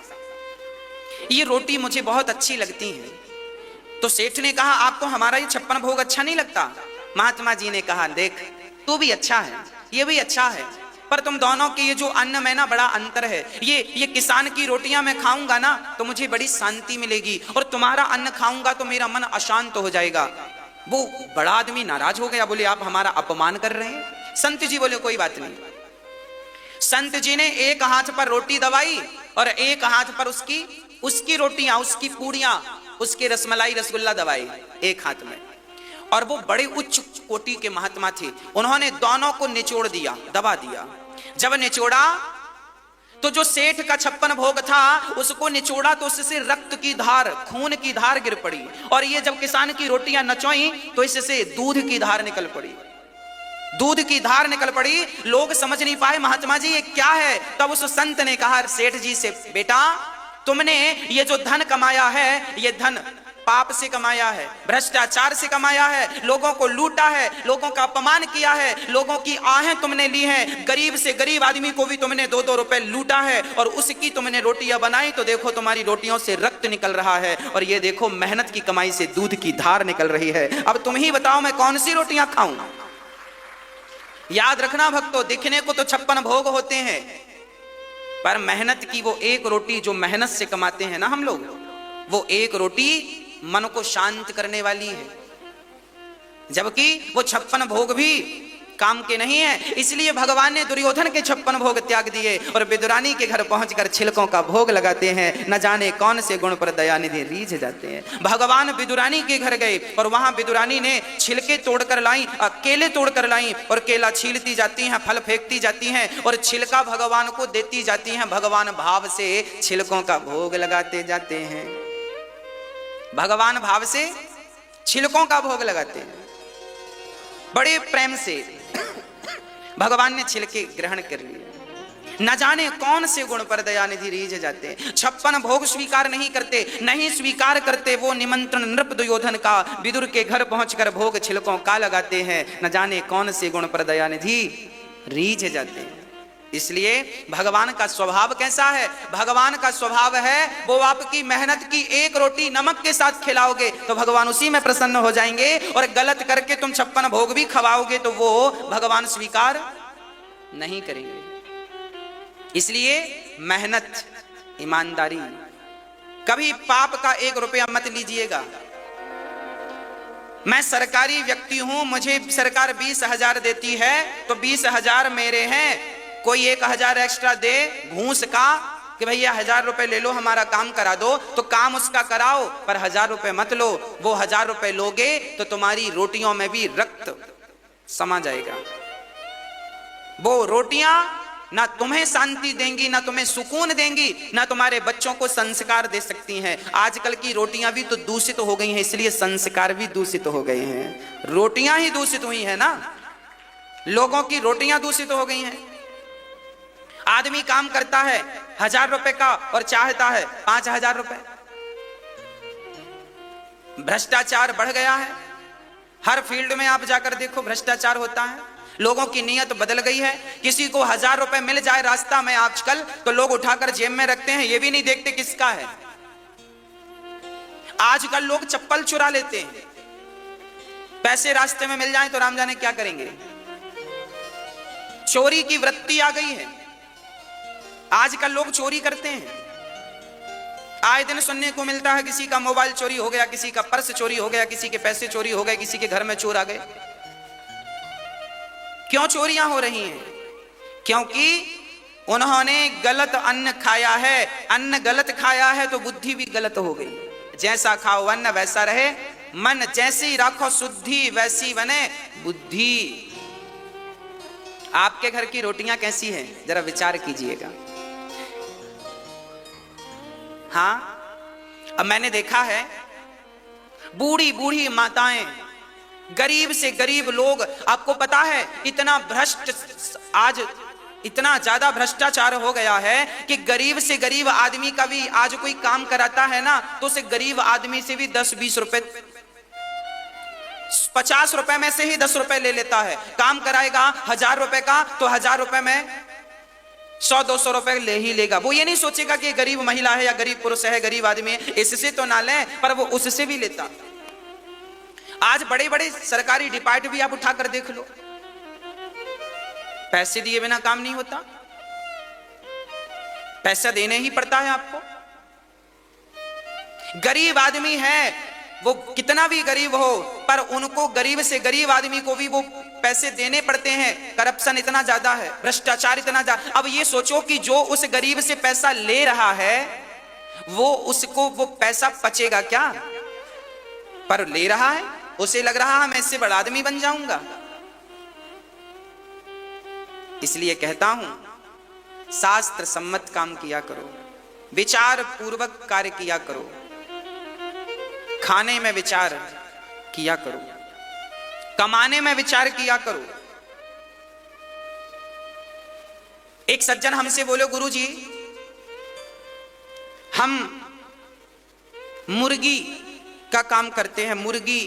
ये रोटी मुझे बहुत अच्छी लगती है। तो सेठ ने कहा, आपको हमारा ये 56 भोग अच्छा नहीं लगता? महात्मा जी ने कहा, देख तू भी अच्छा है, ये भी अच्छा है, पर तुम दोनों के ये जो अन्न में ना बड़ा अंतर है। ये किसान की रोटियां मैं खाऊंगा ना तो मुझे बड़ी शांति मिलेगी, और तुम्हारा अन्न खाऊंगा तो मेरा मन अशांत हो जाएगा। वो बड़ा आदमी नाराज हो गया, बोले आप हमारा अपमान कर रहे हैं। संत जी बोले कोई बात नहीं। संत जी ने एक हाथ पर रोटी दबाई और एक हाथ पर उसकी रोटियां, उसकी पूड़ियां, उसके रसमलाई रसगुल्ला दबाई एक हाथ में। और वो बड़े उच्च कोटि के महात्मा थे, उन्होंने दोनों को निचोड़ दिया, दबा दिया। जब निचोड़ा तो जो सेठ का 56 भोग था उसको निचोड़ा तो उससे रक्त की धार, खून की धार गिर पड़ी। और ये जब किसान की रोटियां नचोई तो इससे दूध की धार निकल पड़ी, दूध की धार निकल पड़ी। लोग समझ नहीं पाए, महात्मा जी ये क्या है? तब उस संत ने कहा सेठ जी से, बेटा तुमने ये जो धन कमाया है, ये धन पाप से कमाया है, भ्रष्टाचार से कमाया है, लोगों को लूटा है, लोगों का अपमान किया है, लोगों की आहें तुमने ली हैं, गरीब से गरीब आदमी को भी तुमने 2-2 रुपए लूटा है, और उसकी तुमने रोटियां बनाई तो देखो तुम्हारी रोटियों से रक्त निकल रहा है, और ये देखो मेहनत की कमाई से दूध की धार निकल रही है। अब तुम ही बताओ मैं कौन सी रोटियां खाऊं? याद रखना भक्तों, दिखने को तो 56 भोग होते हैं, पर मेहनत की वो एक रोटी जो मेहनत से कमाते हैं ना हम लोग, वो एक रोटी मन को शांत करने वाली है, जबकि वो 56 भोग भी काम के नहीं है। इसलिए भगवान ने दुर्योधन के 56 भोग त्याग दिए और विदुरानी के घर पहुंचकर छिलकों का भोग लगाते हैं। न जाने कौन से गुण पर दयानिधि रीझ जाते हैं। भगवान विदुरानी के घर गए और वहां विदुरानी ने छिलके तोड़कर लाई, केले तोड़कर लाई, और केला छीलती जाती हैं, फल फेंकती जाती हैं और छिलका भगवान को देती जाती हैं। भगवान भाव से छिलकों का भोग लगाते जाते हैं, भगवान भाव से छिलकों का भोग लगाते हैं। बड़े प्रेम से भगवान ने छिलके ग्रहण कर लिए। न जाने कौन से गुण पर दयानिधि रीझ जाते हैं। 56 भोग स्वीकार नहीं करते, नहीं स्वीकार करते वो निमंत्रण नृप दुर्योधन का। विदुर के घर पहुंचकर भोग छिलकों का लगाते हैं। न जाने कौन से गुण पर दयानिधि रीझ जाते हैं। इसलिए भगवान का स्वभाव कैसा है? भगवान का स्वभाव है, वो आपकी मेहनत की एक रोटी नमक के साथ खिलाओगे तो भगवान उसी में प्रसन्न हो जाएंगे, और गलत करके तुम 56 भोग भी खवाओगे तो वो भगवान स्वीकार नहीं करेंगे। इसलिए मेहनत, ईमानदारी, कभी पाप का 1 रुपया मत लीजिएगा। मैं सरकारी व्यक्ति हूं, मुझे सरकार 20,000 देती है तो 20,000 मेरे हैं। कोई 1,000 एक्स्ट्रा दे घूस का कि भैया 1000 रुपए ले लो, हमारा काम करा दो, तो काम उसका कराओ, पर 1000 रुपए मत लो। वो 1000 रुपए लोगे तो तुम्हारी रोटियों में भी रक्त समा जाएगा। वो रोटियां ना तुम्हें शांति देंगी, ना तुम्हें सुकून देंगी, ना तुम्हारे बच्चों को संस्कार दे सकती हैं। आजकल की रोटियां भी तो दूषित हो गई हैं, इसलिए संस्कार भी दूषित हो गए हैं। रोटियां ही दूषित हुई है ना, लोगों की रोटियां दूषित हो गई हैं। आदमी काम करता है 1000 रुपए का और चाहता है 5000 रुपए। भ्रष्टाचार बढ़ गया है, हर फील्ड में आप जाकर देखो भ्रष्टाचार होता है। लोगों की नीयत बदल गई है। किसी को 1000 रुपए मिल जाए रास्ता में आजकल तो लोग उठाकर जेब में रखते हैं, ये भी नहीं देखते किसका है। आजकल लोग चप्पल चुरा लेते हैं, पैसे रास्ते में मिल जाएं तो राम जाने क्या करेंगे। चोरी की वृत्ति आ गई है, आजकल लोग चोरी करते हैं। आए दिन सुनने को मिलता है किसी का मोबाइल चोरी हो गया, किसी का पर्स चोरी हो गया, किसी के पैसे चोरी हो गए, किसी के घर में चोर आ गए। क्यों चोरियां हो रही हैं? क्योंकि उन्होंने गलत अन्न खाया है। अन्न गलत खाया है तो बुद्धि भी गलत हो गई। जैसा खाओ अन्न वैसा रहे मन, जैसी राखो शुद्धि वैसी बने बुद्धि। आपके घर की रोटियां कैसी हैं जरा विचार कीजिएगा। हाँ, अब मैंने देखा है बूढ़ी बूढ़ी माताएं, गरीब से गरीब लोग, आपको पता है इतना भ्रष्ट, आज इतना ज्यादा भ्रष्टाचार हो गया है कि गरीब से गरीब आदमी का भी आज कोई काम कराता है ना तो उसे गरीब आदमी से भी 10-20 रुपए, 50 रुपए में से ही 10 रुपए ले लेता है। काम कराएगा 1000 रुपए का तो 1000 रुपए में 100-200 रुपए ले ही लेगा। वो ये नहीं सोचेगा कि गरीब महिला है या गरीब पुरुष है, गरीब आदमी है, इससे तो ना ले, पर वो उससे भी लेता। आज बड़े बड़े सरकारी डिपार्टमेंट भी आप उठाकर देख लो, पैसे दिए बिना काम नहीं होता, पैसा देने ही पड़ता है आपको। गरीब आदमी है, वो कितना भी गरीब हो, पर उनको गरीब से गरीब आदमी को भी वो पैसे देने पड़ते हैं। करप्शन इतना ज्यादा है, भ्रष्टाचार इतना ज्यादा। अब ये सोचो कि जो उस गरीब से पैसा ले रहा है वो उसको वो पैसा पचेगा क्या? पर ले रहा है, उसे लग रहा है मैं इससे बड़ा आदमी बन जाऊंगा। इसलिए कहता हूं शास्त्र सम्मत काम किया करो, विचार पूर्वक कार्य किया करो, खाने में विचार किया करो, कमाने में विचार किया करो। एक सज्जन हमसे बोले, गुरुजी हम मुर्गी का काम करते हैं, मुर्गी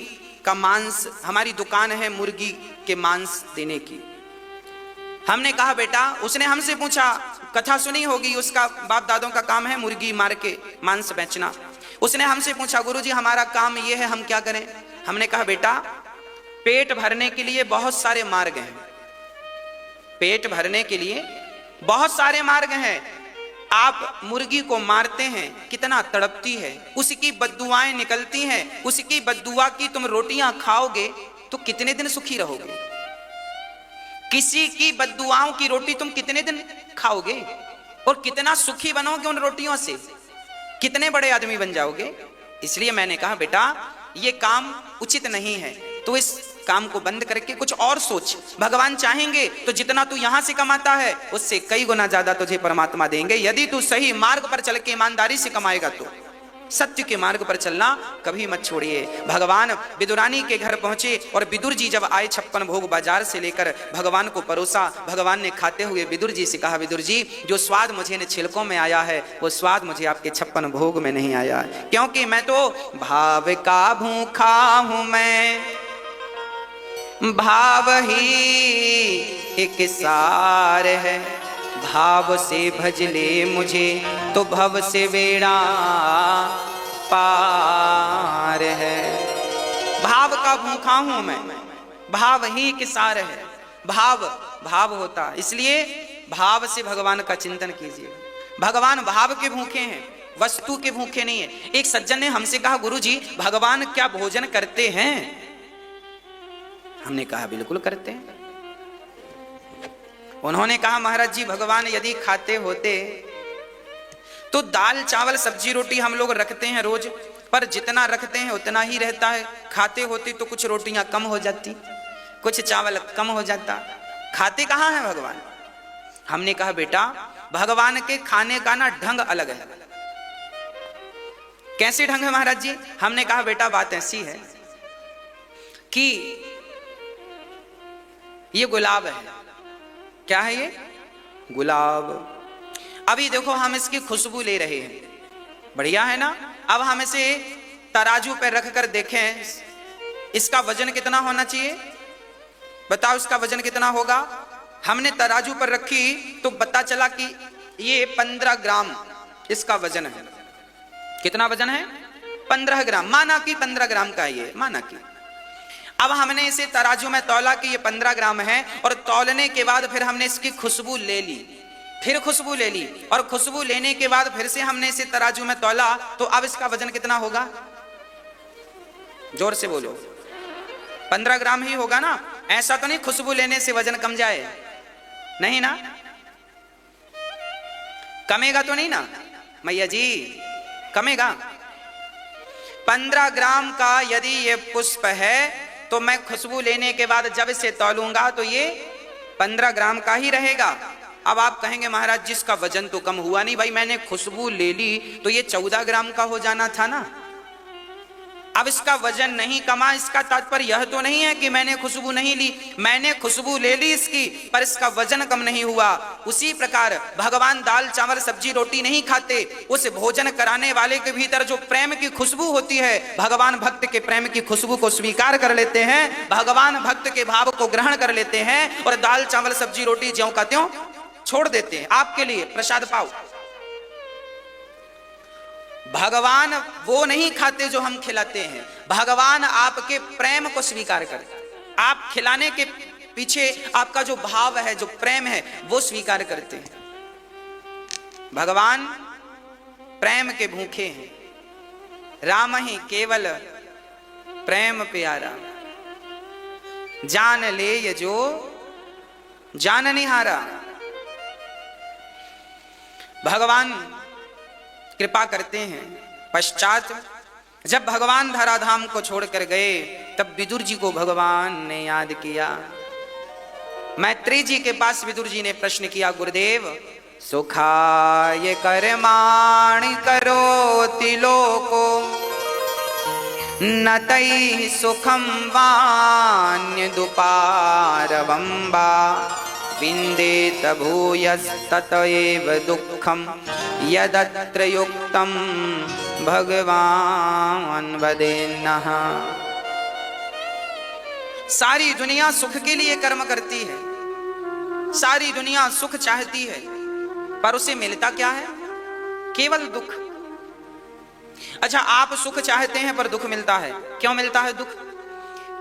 का मांस, हमारी दुकान है मुर्गी के मांस देने की। हमने कहा बेटा, उसने हमसे पूछा, कथा सुनी होगी, उसका बाप दादों का काम है मुर्गी मार के मांस बेचना। उसने हमसे पूछा, गुरुजी हमारा काम ये है, हम क्या करें? हमने कहा बेटा, पेट भरने के लिए बहुत सारे मार्ग हैं, पेट भरने के लिए बहुत सारे मार्ग हैं। आप मुर्गी को मारते हैं, कितना तड़पती है, उसकी बददुआएं निकलती हैं, उसकी बददुआ की तुम रोटियां खाओगे तो कितने दिन सुखी रहोगे? किसी की बददुआओं की रोटी तुम कितने दिन खाओगे और कितना सुखी बनोगे उन रोटियों से, कितने बड़े आदमी बन जाओगे? इसलिए मैंने कहा बेटा ये काम उचित नहीं है, तो इस काम को बंद करके कुछ और सोच। भगवान चाहेंगे तो जितना तू यहां से कमाता है उससे कई गुना ज्यादा तुझे परमात्मा देंगे, यदि तू सही मार्ग पर चल के ईमानदारी से कमाएगा तो। सत्य के मार्ग पर चलना कभी मत छोड़िए। भगवान विदुरानी के घर पहुंचे और विदुर जी जब आए 56 भोग बाजार से लेकर भगवान को परोसा। भगवान ने खाते हुए विदुर जी से कहा, विदुर जी जो स्वाद मुझे इन छिलकों में आया है वो स्वाद मुझे आपके 56 भोग में नहीं आया, क्योंकि मैं तो भाव का भूखा हूं, मैं भाव ही एक सार है, भाव से भज ले मुझे तो भव से बेड़ा पार है। भाव का भूखा हूं मैं, भाव ही किसार है। भाव भाव होता, इसलिए भाव से भगवान का चिंतन कीजिए। भगवान भाव के भूखे हैं, वस्तु के भूखे नहीं है। एक सज्जन ने हमसे कहा, गुरुजी भगवान क्या भोजन करते हैं? हमने कहा बिल्कुल करते हैं। उन्होंने कहा, महाराज जी भगवान यदि खाते होते तो दाल चावल सब्जी रोटी हम लोग रखते हैं रोज, पर जितना रखते हैं उतना ही रहता है। खाते होते तो कुछ रोटियां कम हो जाती, कुछ चावल कम हो जाता, खाते कहाँ हैं भगवान? हमने कहा बेटा भगवान के खाने का ना ढंग अलग है। कैसे ढंग है महाराज जी? हमने कहा बेटा बात ऐसी है कि ये गुलाब है। क्या है ये? गुलाब। अभी देखो हम इसकी खुशबू ले रहे हैं, बढ़िया है ना। अब हम इसे तराजू पर रख कर देखें, इसका वजन कितना होना चाहिए? बताओ इसका वजन कितना होगा? हमने तराजू पर रखी तो पता चला कि ये 15 ग्राम इसका वजन है। कितना वजन है? 15 ग्राम, माना कि 15 ग्राम का ये, माना कि अब हमने इसे तराजू में तौला कि ये 15 ग्राम है, और तौलने के बाद फिर हमने इसकी खुशबू ले ली, फिर खुशबू ले ली, और खुशबू लेने के बाद फिर से हमने इसे तराजू में तौला, तो अब इसका वजन कितना होगा? जोर से बोलो। 15 ग्राम ही होगा ना? ऐसा तो नहीं खुशबू लेने से वजन कम जाए, नहीं ना? कमेगा तो नहीं ना मैया जी? कमेगा? 15 ग्राम का यदि ये पुष्प है तो मैं खुशबू लेने के बाद जब इसे तौलूंगा तो ये 15 ग्राम का ही रहेगा। अब आप कहेंगे महाराज जिसका वजन तो कम हुआ नहीं, भाई मैंने खुशबू ले ली तो ये 14 ग्राम का हो जाना था ना। अब इसका वजन नहीं कमा, इसका तात्पर्य यह तो नहीं है कि मैंने खुशबू नहीं ली, मैंने खुशबू ले ली इसकी, पर इसका वजन कम नहीं हुआ। उसी प्रकार भगवान दाल चावल सब्जी रोटी नहीं खाते, उस भोजन कराने वाले के भीतर जो प्रेम की खुशबू होती है, भगवान भक्त के प्रेम की खुशबू को स्वीकार कर लेते हैं, भगवान भक्त के भाव को ग्रहण कर लेते हैं, और दाल चावल सब्जी रोटी ज्यों का त्यों छोड़ देते हैं। आपके लिए प्रसाद पाओ। भगवान वो नहीं खाते जो हम खिलाते हैं, भगवान आपके प्रेम को स्वीकार करते हैं। आप खिलाने के पीछे आपका जो भाव है, जो प्रेम है, वो स्वीकार करते हैं। भगवान प्रेम के भूखे हैं। राम ही केवल प्रेम प्यारा, जान ले ये जो जान निहारा। भगवान कृपा करते हैं। पश्चात जब भगवान धराधाम को छोड़कर गए तब विदुर जी को भगवान ने याद किया। मैत्री जी के पास विदुर जी ने प्रश्न किया, गुरुदेव सुखाय कर्माणि करोति लोको न तैः सुखं वान्य दुपारवंबा विंदेत भूयस्तत एव दुःखं यदत्र युक्तं भगवान वदेन्नः। सारी दुनिया सुख के लिए कर्म करती है, सारी दुनिया सुख चाहती है, पर उसे मिलता क्या है? केवल दुख। अच्छा, आप सुख चाहते हैं पर दुख मिलता है। क्यों मिलता है दुख?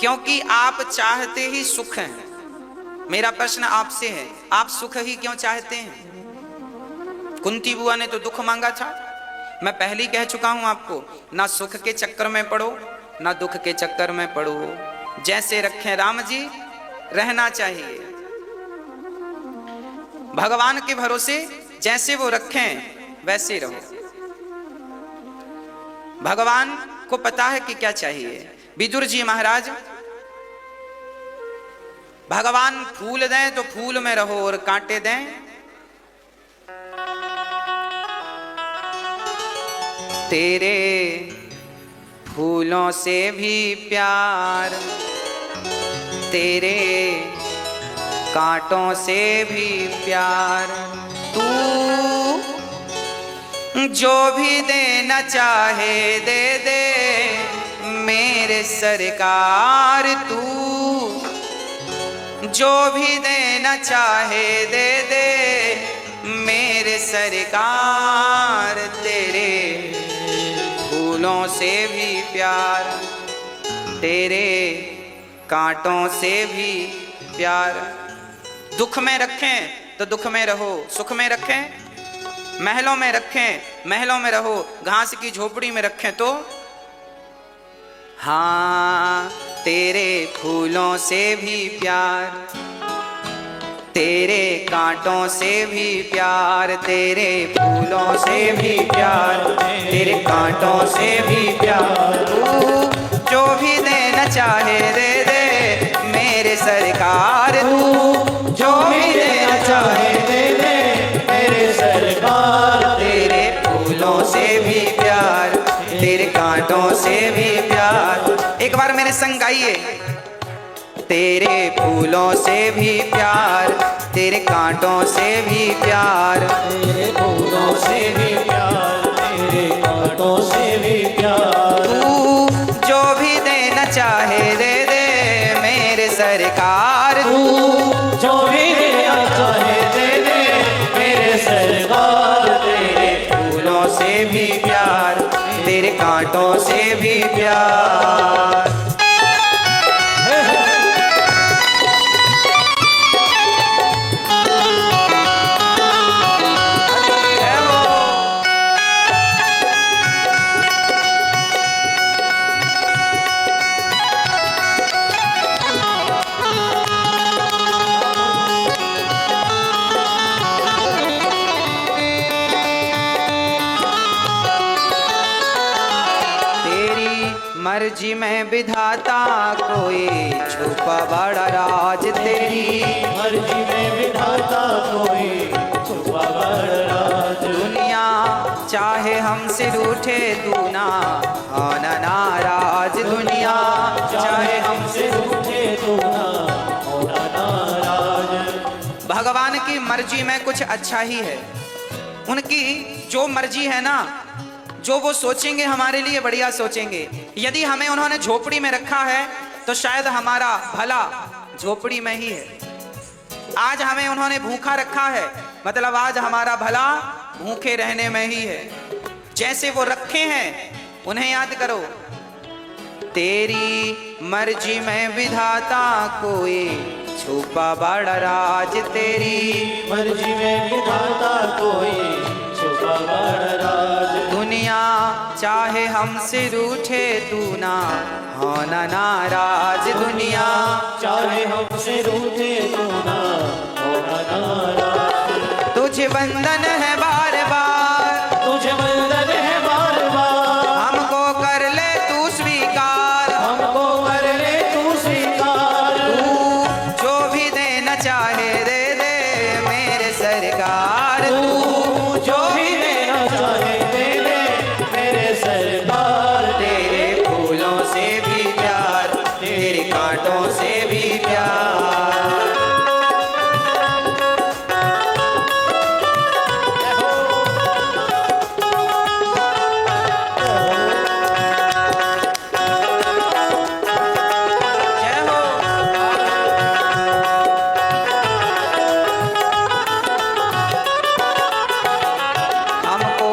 क्योंकि आप चाहते ही सुख हैं। मेरा प्रश्न आपसे है, आप सुख ही क्यों चाहते हैं? कुंती बुआ ने तो दुख मांगा था। मैं पहले ही कह चुका हूं आपको, ना सुख के चक्कर में पड़ो ना दुख के चक्कर में पड़ो। जैसे रखें राम जी रहना चाहिए। भगवान के भरोसे जैसे वो रखें वैसे रहो। भगवान को पता है कि क्या चाहिए। विदुर जी महाराज, भगवान फूल दें तो फूल में रहो और कांटे दें तेरे फूलों से भी प्यार, तेरे कांटों से भी प्यार। तू जो भी देना चाहे दे दे मेरे सरकार। तू जो भी देना चाहे दे दे मेरे सरकार। तेरे फूलों से भी प्यार, तेरे कांटों से भी प्यार। दुख में रखें तो दुख में रहो, सुख में रखें महलों में रखें महलों में रहो, घास की झोपड़ी में रखें तो। हाँ, तेरे फूलों से भी प्यार, तेरे कांटों से भी प्यार। तेरे फूलों से भी प्यार, तेरे कांटों से भी प्यार। तू जो भी देना चाहे दे दे मेरे सरकार। तू जो भी देना चाहे दे दे मेरे सरकार। तेरे फूलों से भी प्यार, तेरे कांटों से भी प्यार। एक बार मेरे संग गाइए। तेरे फूलों से भी प्यार, तेरे कांटों से भी प्यार। तेरे फूलों से भी प्यार, तेरे कांटों से भी प्यार। तू जो भी देना चाहे दे दे मेरे सरकार। तू जो भी देना चाहे दे दे मेरे सरकार। तेरे फूलों से भी प्यार, तेरे कांटों से मर्जी में विधाता कोई छुपा बड़ा राज तेरी। मर्जी में विधाता कोई छुपा बड़ा राज। दुनिया चाहे हमसे रूठे तू ना होना नाराज। दुनिया चाहे हमसे रूठे तू ना होना नाराज। भगवान की मर्जी में कुछ अच्छा ही है। उनकी जो मर्जी है ना, जो वो सोचेंगे हमारे लिए बढ़िया सोचेंगे। यदि हमें उन्होंने झोपड़ी में रखा है तो शायद हमारा भला झोपड़ी में ही है। आज हमें उन्होंने भूखा रखा है, मतलब आज हमारा भला भूखे रहने में ही है। जैसे वो रखे हैं उन्हें याद करो। तेरी मर्जी में विधाता कोई छुपा बड़ा राज तेरी। मर्जी में विधाता कोई छुपा बड़ा राज। दुनिया चाहे हमसे रूठे तू ना होना नाराज। दुनिया चाहे हमसे रूठे तू ना होना नाराज। तुझे बंधन है बार बार, तुझे बंधन है बार बार। हमको कर ले तू स्वीकार। हमको कर ले तू स्वीकार। तू जो भी देना चाहे दे दे मेरे सरकार। तू जो भी देना चाहे दे दे मेरे सरकार। तेरे फूलों से भी प्यार, तेरे कांटों से भी प्यार। जय हो। हमको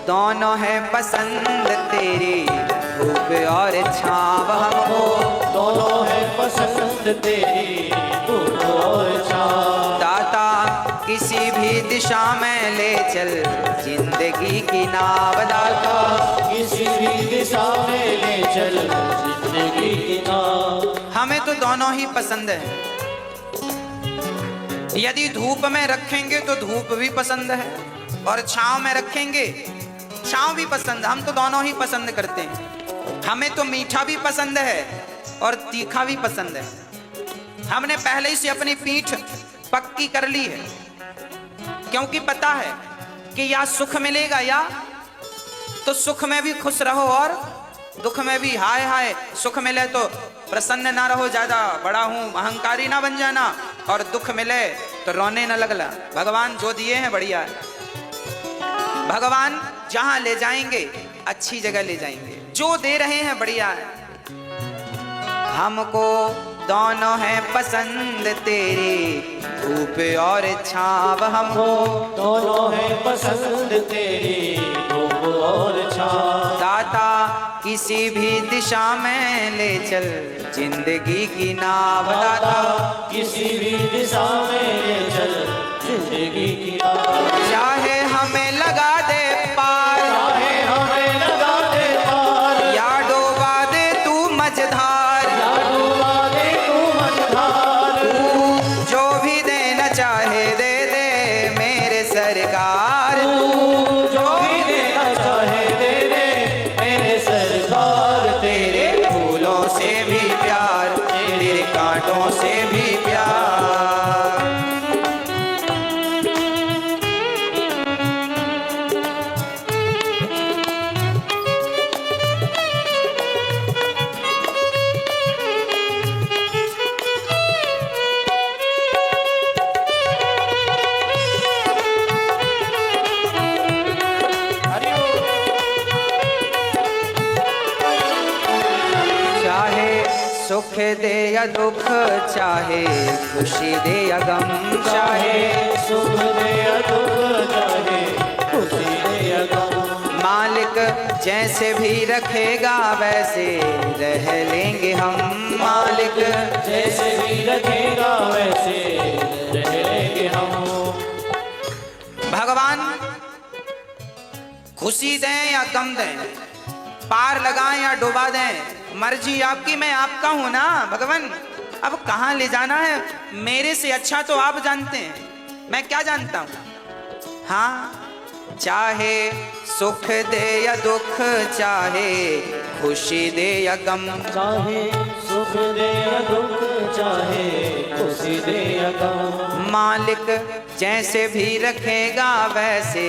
दोनों है पसंद तेरी धूप और छाव। हमको दोनों है पसंद तेरी धूप और छाँव। दाता किसी भी दिशा में ले चल जिंदगी की नाव। दाता किसी भी दिशा में ले चल जिंदगी की नाव। हमें तो दोनों ही पसंद है। यदि धूप में रखेंगे तो धूप भी पसंद है और छांव में रखेंगे छांव भी पसंद। हम तो दोनों ही पसंद करते हैं। हमें तो मीठा भी पसंद है और तीखा भी पसंद है। हमने पहले ही से अपनी पीठ पक्की कर ली है, क्योंकि पता है कि या सुख मिलेगा या तो सुख में भी खुश रहो और दुख में भी हाय हाय। सुख मिले तो प्रसन्न ना रहो, ज्यादा बड़ा हूं अहंकारी ना बन जाना, और दुख मिले तो रोने ना लगना। भगवान जो दिए हैं बढ़िया है। भगवान जहां ले जाएंगे अच्छी जगह ले जाएंगे। जो दे रहे हैं बढ़िया है। हमको दोनों है पसंद तेरी धूप और छाव। हमको दोनों है पसंद तेरी धूप और छाँव। दाता किसी भी दिशा में ले चल जिंदगी की नाव। दाता किसी भी दिशा में ले चल जिंदगी की नाव। चाहे हमें लगा दे पार, चाहे हमें लगा दे पार। या डोबा दे तू मझधार। या डुबा दे तू मझधार। तू जो भी देना चाहे दे दे मेरे सरकार। तू जो भी देना चाहे दे दे मेरे सरकार। तेरे फूलों से भी प्यार, तेरे कांटों से भी प्यार। चाहे सुख दे या दुख, चाहे खुशी दे या गम, चाहे सुख दे या दुख, चाहे खुशी दे या गम। मालिक जैसे भी रखेगा वैसे रह लेंगे हम। मालिक जैसे भी रखेगा वैसे रह लेंगे हम। भगवान खुशी दें या गम दें, पार लगाएं या डुबा दें, मर्जी आपकी, मैं आपका हूं ना भगवान। अब कहां ले जाना है मेरे से अच्छा तो आप जानते हैं, मैं क्या जानता हूं। हाँ, चाहे सुख दे या दुख, चाहे खुशी दे या गम, चाहे सुख दे या दुख, चाहे खुशी दे या गम। मालिक जैसे भी रखेगा वैसे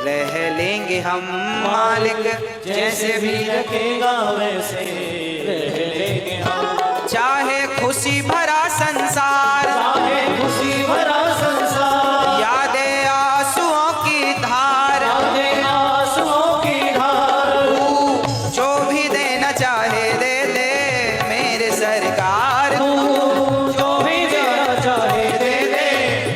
रह लेंगे हम, मालिक जैसे भी रखेगा वैसे रह लेंगे हम। चाहे खुशी भरा संसार, चाहे खुशी भरा संसार, यादे आंसुओं की धार, यादे आंसुओं की धार। तू जो भी देना चाहे दे दे मेरे सरकार, तू जो भी देना चाहे दे दे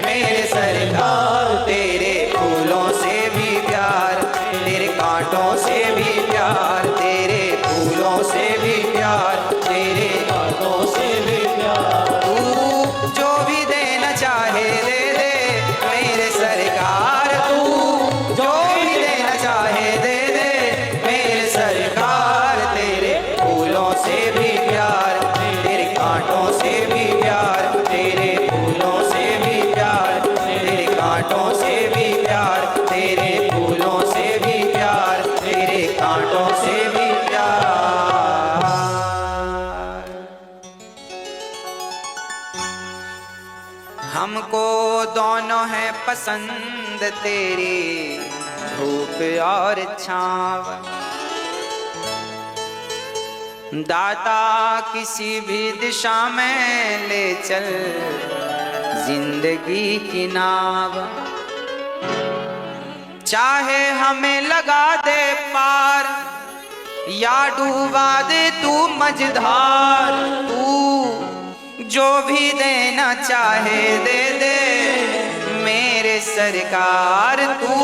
मेरे सरकार। तेरे फूलों से भी प्यार, तेरे कांटों से भी प्यार, तेरे फूलों से भी प्यार, तेरे हाथों से भी प्यार। तू जो भी देना चाहे दे दे मेरे सरकार, तू जो भी देना चाहे दे दे मेरे सरकार। तेरे फूलों से भी प्यार, तेरे कांटों से भी प्यार, तेरे फूलों से भी प्यार, तेरे कांटों से भी प्यार, तेरे फूलों से भी प्यार, तेरे कांटों से भी प्यार। हमको दोनों है पसंद तेरी धूप और छाँव, दाता किसी भी दिशा में ले चल जिंदगी की नाव। चाहे हमें लगा दे पार या डूबा दे तू मझधार, तू जो भी देना चाहे दे दे मेरे सरकार, तू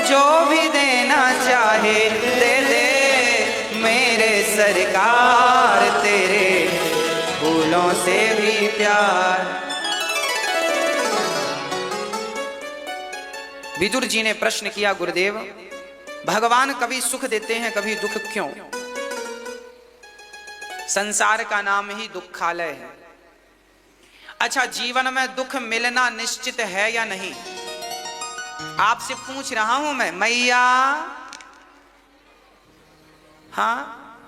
जो भी देना चाहे दे दे मेरे सरकार। तेरे फूलों से भी प्यार। विदुर जी ने प्रश्न किया, गुरुदेव भगवान कभी सुख देते हैं कभी दुख क्यों? संसार का नाम ही दुखालय है। अच्छा, जीवन में दुख मिलना निश्चित है या नहीं? आपसे पूछ रहा हूं मैं, मैया। हाँ,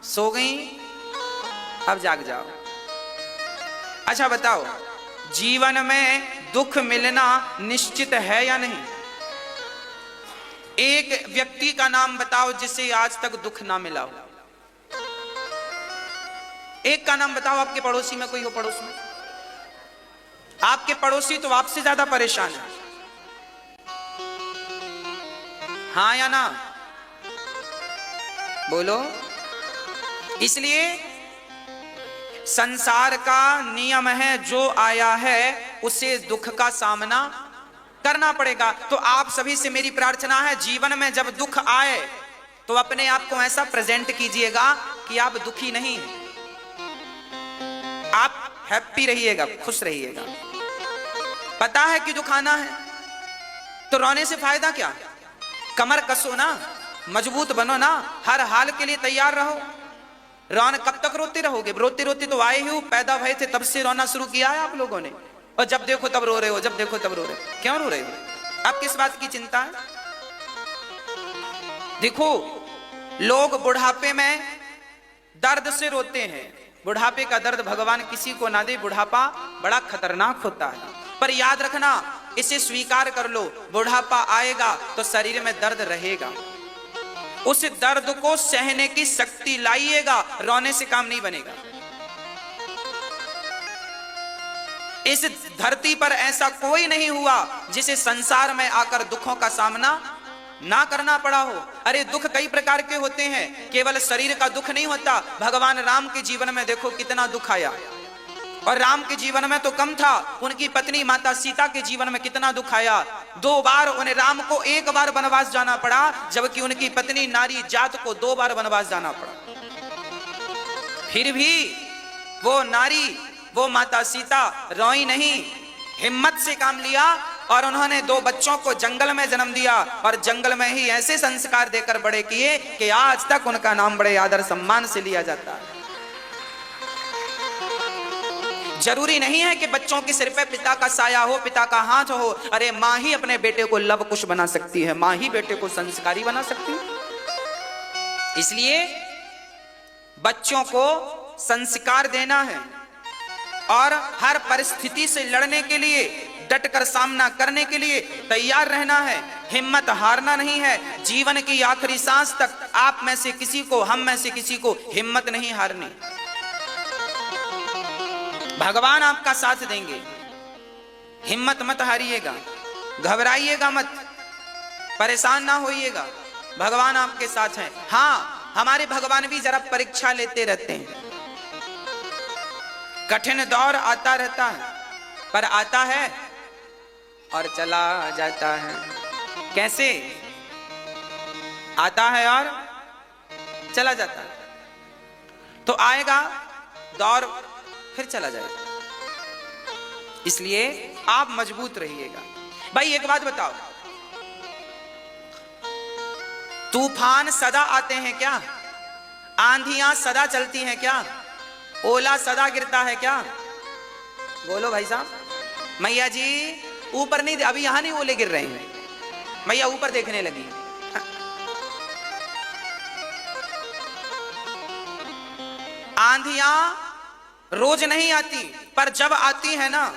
सो गई? अब जाग जाओ। अच्छा बताओ, जीवन में दुख मिलना निश्चित है या नहीं? एक व्यक्ति का नाम बताओ जिसे आज तक दुख ना मिला हो। एक का नाम बताओ, आपके पड़ोसी में कोई हो? पड़ोस में आपके पड़ोसी तो आपसे ज्यादा परेशान है, हाँ या ना? बोलो। इसलिए संसार का नियम है, जो आया है उसे दुख का सामना करना पड़ेगा। तो आप सभी से मेरी प्रार्थना है, जीवन में जब दुख आए तो अपने आप को ऐसा प्रेजेंट कीजिएगा कि आप दुखी नहीं हैं, आप हैप्पी रहिएगा, खुश रहिएगा। पता है कि दुख आना है तो रोने से फायदा क्या? कमर कसो ना, मजबूत बनो ना, हर हाल के लिए तैयार रहो। रोना कब तक रोते रहोगे? रोते रोते तो आए ही, पैदा भय थे तब से रोना शुरू किया है आप लोगों ने, और जब देखो तब रो रहे हो, जब देखो तब रो रहे हो। क्यों रो रहे हो? अब किस बात की चिंता है? देखो, लोग बुढ़ापे में दर्द से रोते हैं। बुढ़ापे का दर्द भगवान किसी को ना दे, बुढ़ापा बड़ा खतरनाक होता है। पर याद रखना, इसे स्वीकार कर लो, बुढ़ापा आएगा तो शरीर में दर्द रहेगा। उस दर्द को सहने की शक्ति लाइएगा, रोने से काम नहीं बनेगा। इस धरती पर ऐसा कोई नहीं हुआ जिसे संसार में आकर दुखों का सामना ना करना पड़ा हो। अरे दुख कई प्रकार के होते हैं, केवल शरीर का दुख नहीं होता। भगवान राम के जीवन में देखो कितना दुख आया, और राम के जीवन में तो कम था, उनकी पत्नी माता सीता के जीवन में कितना दुख आया। 2 बार उन्हें, राम को 1 बार वनवास जाना पड़ा, जबकि उनकी पत्नी नारी जात को 2 बार वनवास जाना पड़ा। फिर भी वो नारी, वो माता सीता रोई नहीं, हिम्मत से काम लिया, और उन्होंने 2 बच्चों को जंगल में जन्म दिया, और जंगल में ही ऐसे संस्कार देकर बड़े किए कि आज तक उनका नाम बड़े आदर सम्मान से लिया जाता है। जरूरी नहीं है कि बच्चों के सिर पे पिता का साया हो, पिता का हाथ हो। अरे माँ ही अपने बेटे को लव कुश बना सकती है, माँ ही बेटे को संस्कारी बना सकती है। इसलिए बच्चों को संस्कार देना है और हर परिस्थिति से लड़ने के लिए, डट कर सामना करने के लिए तैयार रहना है। हिम्मत हारना नहीं है। जीवन की आखिरी सांस तक आप में से किसी को, हम में से किसी को हिम्मत नहीं हारनी। भगवान आपका साथ देंगे। हिम्मत मत हारिएगा, घबराइएगा मत, परेशान ना होइएगा। भगवान आपके साथ हैं। हाँ, हमारे भगवान भी जरा परीक्षा लेते रहते हैं। कठिन दौर आता रहता है, पर आता है और चला जाता है। कैसे आता है और चला जाता है? तो आएगा दौर, फिर चला जाएगा। इसलिए आप मजबूत रहिएगा। भाई एक बात बताओ, तूफान सदा आते हैं क्या? आंधियां सदा चलती हैं क्या? ओला सदा गिरता है क्या? बोलो भाई साहब। मैया जी ऊपर नहीं, अभी यहां नहीं ओले गिर रहे हैं, मैया ऊपर देखने लगी। आंधियां रोज नहीं आती, पर जब आती है ना,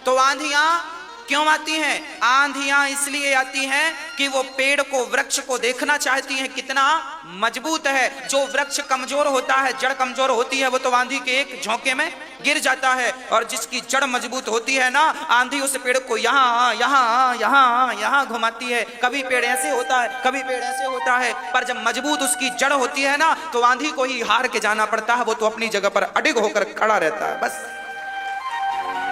तो आंधियां क्यों आती हैं? आंधियां इसलिए आती हैं कि वो पेड़ को, वृक्ष को देखना चाहती हैं कितना मजबूत है। जो वृक्ष कमजोर होता है, जड़ कमजोर होती है, वो तो आंधी के एक झोंके में गिर जाता है। और जिसकी जड़ मजबूत होती है ना, आंधी उस पेड़ को यहाँ यहाँ यहाँ यहाँ घुमाती है। कभी पेड़ ऐसे होता है, कभी पेड़ ऐसे होता है, पर जब मजबूत उसकी जड़ होती है ना, तो आंधी को ही हार के जाना पड़ता है। वो तो अपनी जगह पर अडिग होकर खड़ा रहता है। बस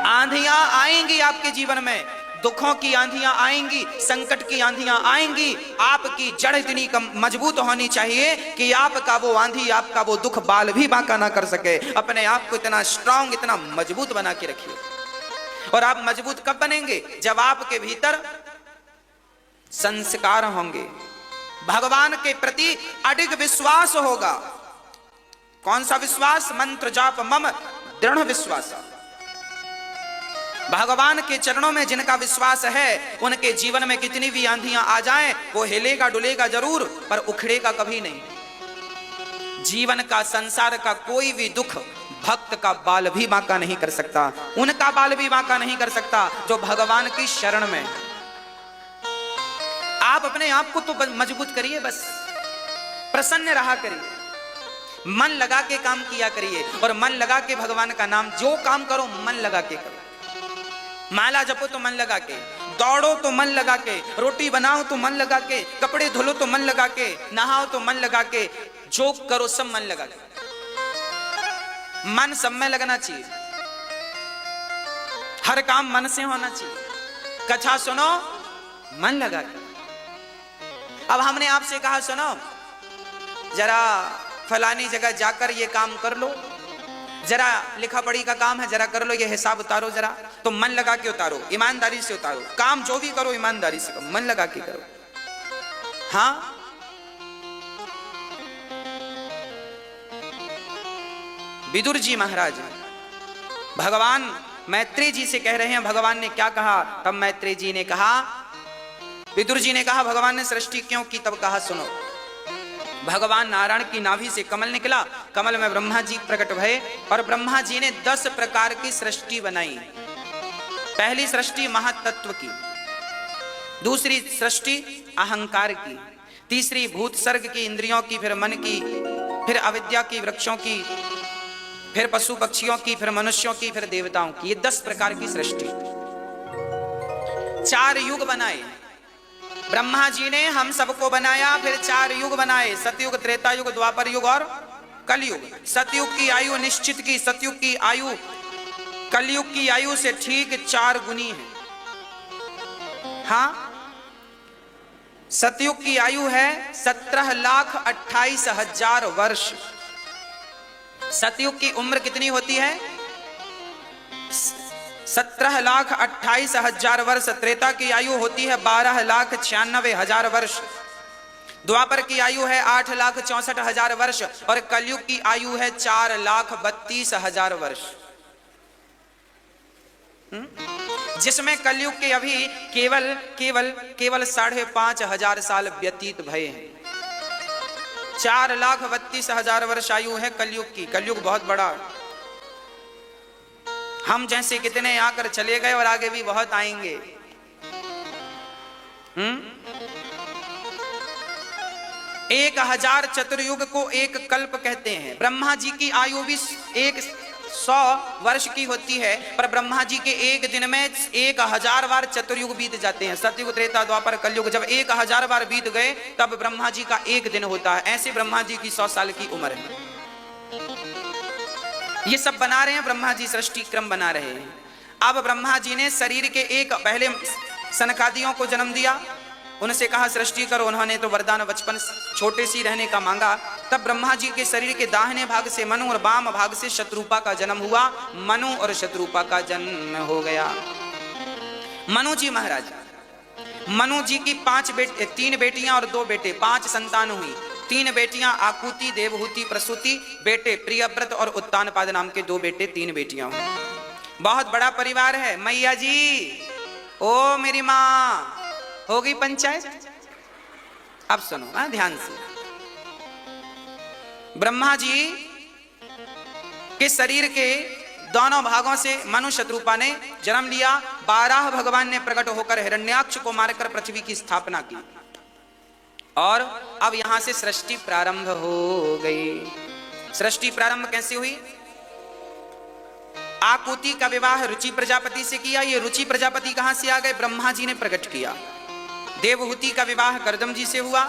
आंधियां आएंगी आपके जीवन में, दुखों की आंधियां आएंगी, संकट की आंधियां आएंगी। आपकी जड़ इतनी मजबूत होनी चाहिए कि आपका वो आंधी, आपका वो दुख बाल भी बांका ना कर सके। अपने आप को इतना स्ट्रांग, इतना मजबूत बना के रखिए। और आप मजबूत कब बनेंगे? जब आपके भीतर संस्कार होंगे, भगवान के प्रति अडिग विश्वास होगा। कौन सा विश्वास? मंत्र जाप मम दृढ़ विश्वास। भगवान के चरणों में जिनका विश्वास है, उनके जीवन में कितनी भी आंधियां आ जाएं, वो हिलेगा डुलेगा जरूर, पर उखड़ेगा कभी नहीं। जीवन का, संसार का कोई भी दुख भक्त का बाल भी बांका नहीं कर सकता, उनका बाल भी बांका नहीं कर सकता जो भगवान की शरण में। आप अपने आप को तो मजबूत करिए, बस प्रसन्न रहा करिए, मन लगा के काम किया करिए। और मन लगा के भगवान का नाम, जो काम करो मन लगा के करो। माला जपो तो मन लगा के, दौड़ो तो मन लगा के, रोटी बनाओ तो मन लगा के, कपड़े धुलो तो मन लगा के, नहाओ तो मन लगा के, जो करो सब मन लगा के। मन सब में लगना चाहिए, हर काम मन से होना चाहिए। कथा सुनो मन लगा के। अब हमने आपसे कहा सुनो जरा फलानी जगह जाकर ये काम कर लो, जरा लिखा पढ़ी का काम है, जरा कर लो, ये हिसाब उतारो जरा, तो मन लगा के उतारो, ईमानदारी से उतारो। काम जो भी करो ईमानदारी से करो, मन लगा के करो। हाँ, विदुर जी महाराज भगवान मैत्रेय जी से कह रहे हैं, भगवान ने क्या कहा? तब मैत्रेय जी ने कहा, विदुर जी ने कहा भगवान ने सृष्टि क्यों की? तब कहा सुनो, भगवान नारायण की नाभि से कमल निकला, कमल में ब्रह्मा जी प्रकट भये और ब्रह्मा जी ने 10 प्रकार की सृष्टि बनाई। पहली सृष्टि महातत्व की, दूसरी सृष्टि अहंकार की, तीसरी भूत सर्ग की, इंद्रियों की, फिर मन की, फिर अविद्या की, वृक्षों की, फिर पशु पक्षियों की, फिर मनुष्यों की, फिर देवताओं की। ये 10 प्रकार की सृष्टि। 4 युग बनाए ब्रह्मा जी ने, हम सबको बनाया। फिर 4 युग बनाए, सतयुग, त्रेता युग, द्वापर युग और कलयुग। सतयुग की आयु निश्चित की, सतयुग की आयु कलयुग की आयु से ठीक 4 गुनी है। हाँ, सतयुग की आयु है 17,28,000 वर्ष। सतयुग की उम्र कितनी होती है? 17,28,000 वर्ष। त्रेता की आयु होती है 12,96,000 वर्ष। द्वापर की आयु है 8,64,000 वर्ष और कलयुग की आयु है 4,32,000 वर्ष। जिसमें कलयुग के अभी केवल 5,500 साल व्यतीत भये हैं। 4,32,000 वर्ष आयु है कलयुग की। कलयुग बहुत बड़ा, हम जैसे कितने आकर चले गए और आगे भी बहुत आएंगे। 1000 चतुर्युग को एक कल्प कहते हैं। ब्रह्मा जी की आयु भी 100 वर्ष की होती है, पर ब्रह्मा जी के एक दिन में 1000 बार चतुर्युग बीत जाते हैं। सतयुग, त्रेता, द्वापर, कलयुग जब 1000 बार बीत गए तब ब्रह्मा जी का एक दिन होता है। ऐसे ब्रह्मा जी की 100 साल की उम्र है। ये सब बना रहे हैं ब्रह्मा जी, सृष्टि क्रम बना रहे हैं। अब ब्रह्मा जी ने शरीर के एक पहले सनकादियों को जन्म दिया, उनसे कहा सृष्टि करो। उन्होंने तो वरदान बचपन छोटे सी रहने का मांगा। तब ब्रह्मा जी के शरीर के दाहिने भाग से मनु और वाम भाग से शत्रुपा का जन्म हुआ। मनु और शत्रुपा का जन्म हो गया। मनु जी महाराज, मनु जी की 3 बेटियां और 2 बेटे, 5 संतान हुई। 3 बेटियां आकुति, देवहूति, प्रसूति, बेटे प्रियव्रत और उत्तानपाद नाम के 2 बेटे, 3 बेटियां हुई। बहुत बड़ा परिवार है। मैया जी, ओ मेरी माँ, हो गई पंचायत? अब सुनो ध्यान से। ब्रह्मा जी के शरीर के दोनों भागों से मनु शत्रुपा ने जन्म लिया। 12 भगवान ने प्रकट होकर हिरण्याक्ष को मारकर पृथ्वी की स्थापना की और अब यहां से सृष्टि प्रारंभ हो गई। सृष्टि प्रारंभ कैसे हुई? आकुति का विवाह रुचि प्रजापति से किया। ये रुचि प्रजापति कहां से आ गए? ब्रह्मा जी ने प्रकट किया। देवहूति का विवाह करदम जी से हुआ।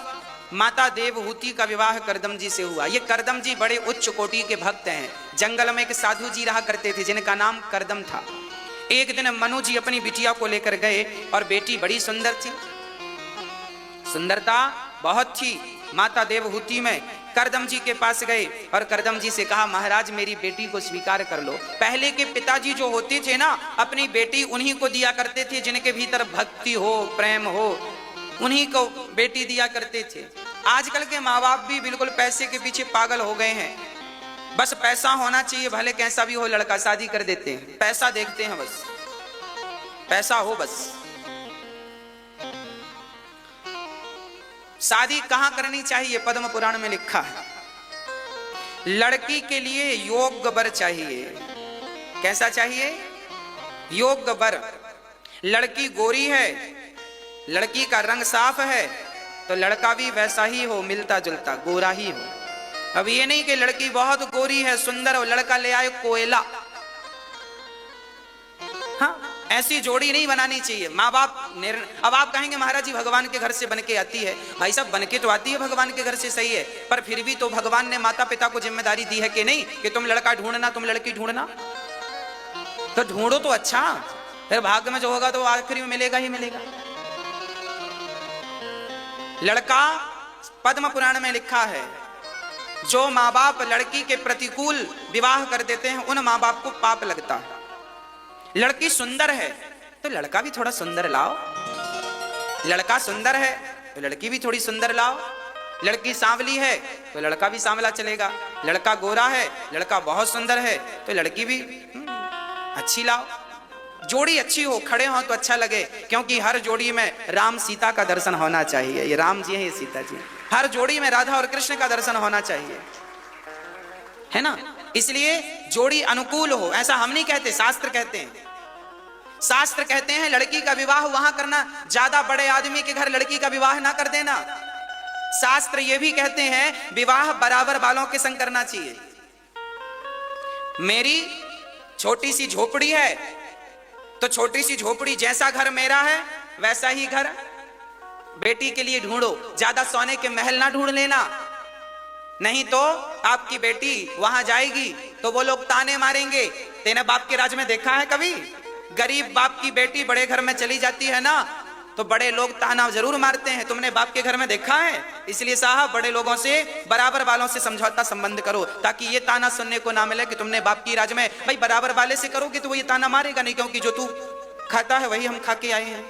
माता देवहूति का विवाह करदम जी से हुआ। ये करदम जी बड़े उच्च कोटि के भक्त हैं। जंगल में एक साधु जी रहा करते थे जिनका नाम करदम था। एक दिन मनु जी अपनी बिटिया को लेकर गए और बेटी बड़ी सुंदर थी, सुंदरता बहुत थी माता देवहूति में। करदम जी के पास गए और करदम जी से कहा महाराज मेरी बेटी को स्वीकार कर लो। पहले के पिताजी जो होते थे ना, अपनी बेटी उन्हीं को दिया करते थे जिनके भीतर भक्ति हो, प्रेम हो, उन्हीं को बेटी दिया करते थे। आजकल के माँ बाप भी बिल्कुल पैसे के पीछे पागल हो गए हैं। बस पैसा होना चाहिए, भले कैसा भी हो लड़का, शादी कर देते हैं। पैसा देखते हैं, बस पैसा हो बस। शादी कहां करनी चाहिए? पद्म पुराण में लिखा है लड़की के लिए योग्य वर चाहिए। कैसा चाहिए? योग्य वर। लड़की गोरी है, लड़की का रंग साफ है, तो लड़का भी वैसा ही हो, मिलता जुलता गोरा ही हो। अब ये नहीं कि लड़की बहुत गोरी है, सुंदर हो, लड़का ले आए कोयला। हाँ, ऐसी जोड़ी नहीं बनानी चाहिए। माँ बाप अब आप कहेंगे महाराज जी भगवान के घर से बन के आती है। भाई साहब बन के तो आती है भगवान के घर से, सही है, पर फिर भी तो भगवान ने माता पिता को जिम्मेदारी दी है कि नहीं कि तुम लड़का ढूंढना, तुम लड़की ढूंढना। तो ढूंढो तो अच्छा, फिर भाग्य में जो होगा तो आखिरी में मिलेगा ही मिलेगा। लड़का पद्म पुराण में लिखा है जो माँ बाप लड़की के प्रतिकूल विवाह कर देते हैं उन माँ बाप को पाप लगता है। लड़की सुंदर है तो लड़का भी थोड़ा सुंदर लाओ, लड़का सुंदर है तो लड़की भी थोड़ी सुंदर लाओ। लड़की सांवली है तो लड़का भी सांवला चलेगा। लड़का गोरा है, लड़का बहुत सुंदर है तो लड़की भी अच्छी लाओ। जोड़ी अच्छी हो, खड़े हो तो अच्छा लगे, क्योंकि हर जोड़ी में राम सीता का दर्शन होना चाहिए। ये राम जी है, ये सीता जी। हर जोड़ी में राधा और कृष्ण का दर्शन होना चाहिए, है ना। इसलिए जोड़ी अनुकूल हो, ऐसा हम नहीं कहते, शास्त्र कहते हैं। शास्त्र कहते हैं लड़की का विवाह वहां करना, ज्यादा बड़े आदमी के घर लड़की का विवाह ना कर देना। शास्त्र ये भी कहते हैं विवाह बराबर वालों के संग करना चाहिए। मेरी छोटी सी झोपड़ी है तो छोटी सी झोपड़ी जैसा घर मेरा है वैसा ही घर बेटी के लिए ढूंढो। ज्यादा सोने के महल ना ढूंढ लेना, नहीं तो आपकी बेटी वहां जाएगी तो वो लोग ताने मारेंगे। तेने बाप के राज में देखा है कभी? गरीब बाप की बेटी बड़े घर में चली जाती है ना तो बड़े लोग ताना जरूर मारते हैं। तुमने बाप के घर में देखा है? इसलिए साहब बड़े लोगों से, बराबर वालों से समझौता संबंध करो, ताकि ये ताना सुनने को ना मिले कि तुमने बाप की राज में। भाई बराबर वाले से करोगे तो वो ये ताना मारेगा नहीं, क्योंकि जो तू खाता है वही हम खा के आए हैं।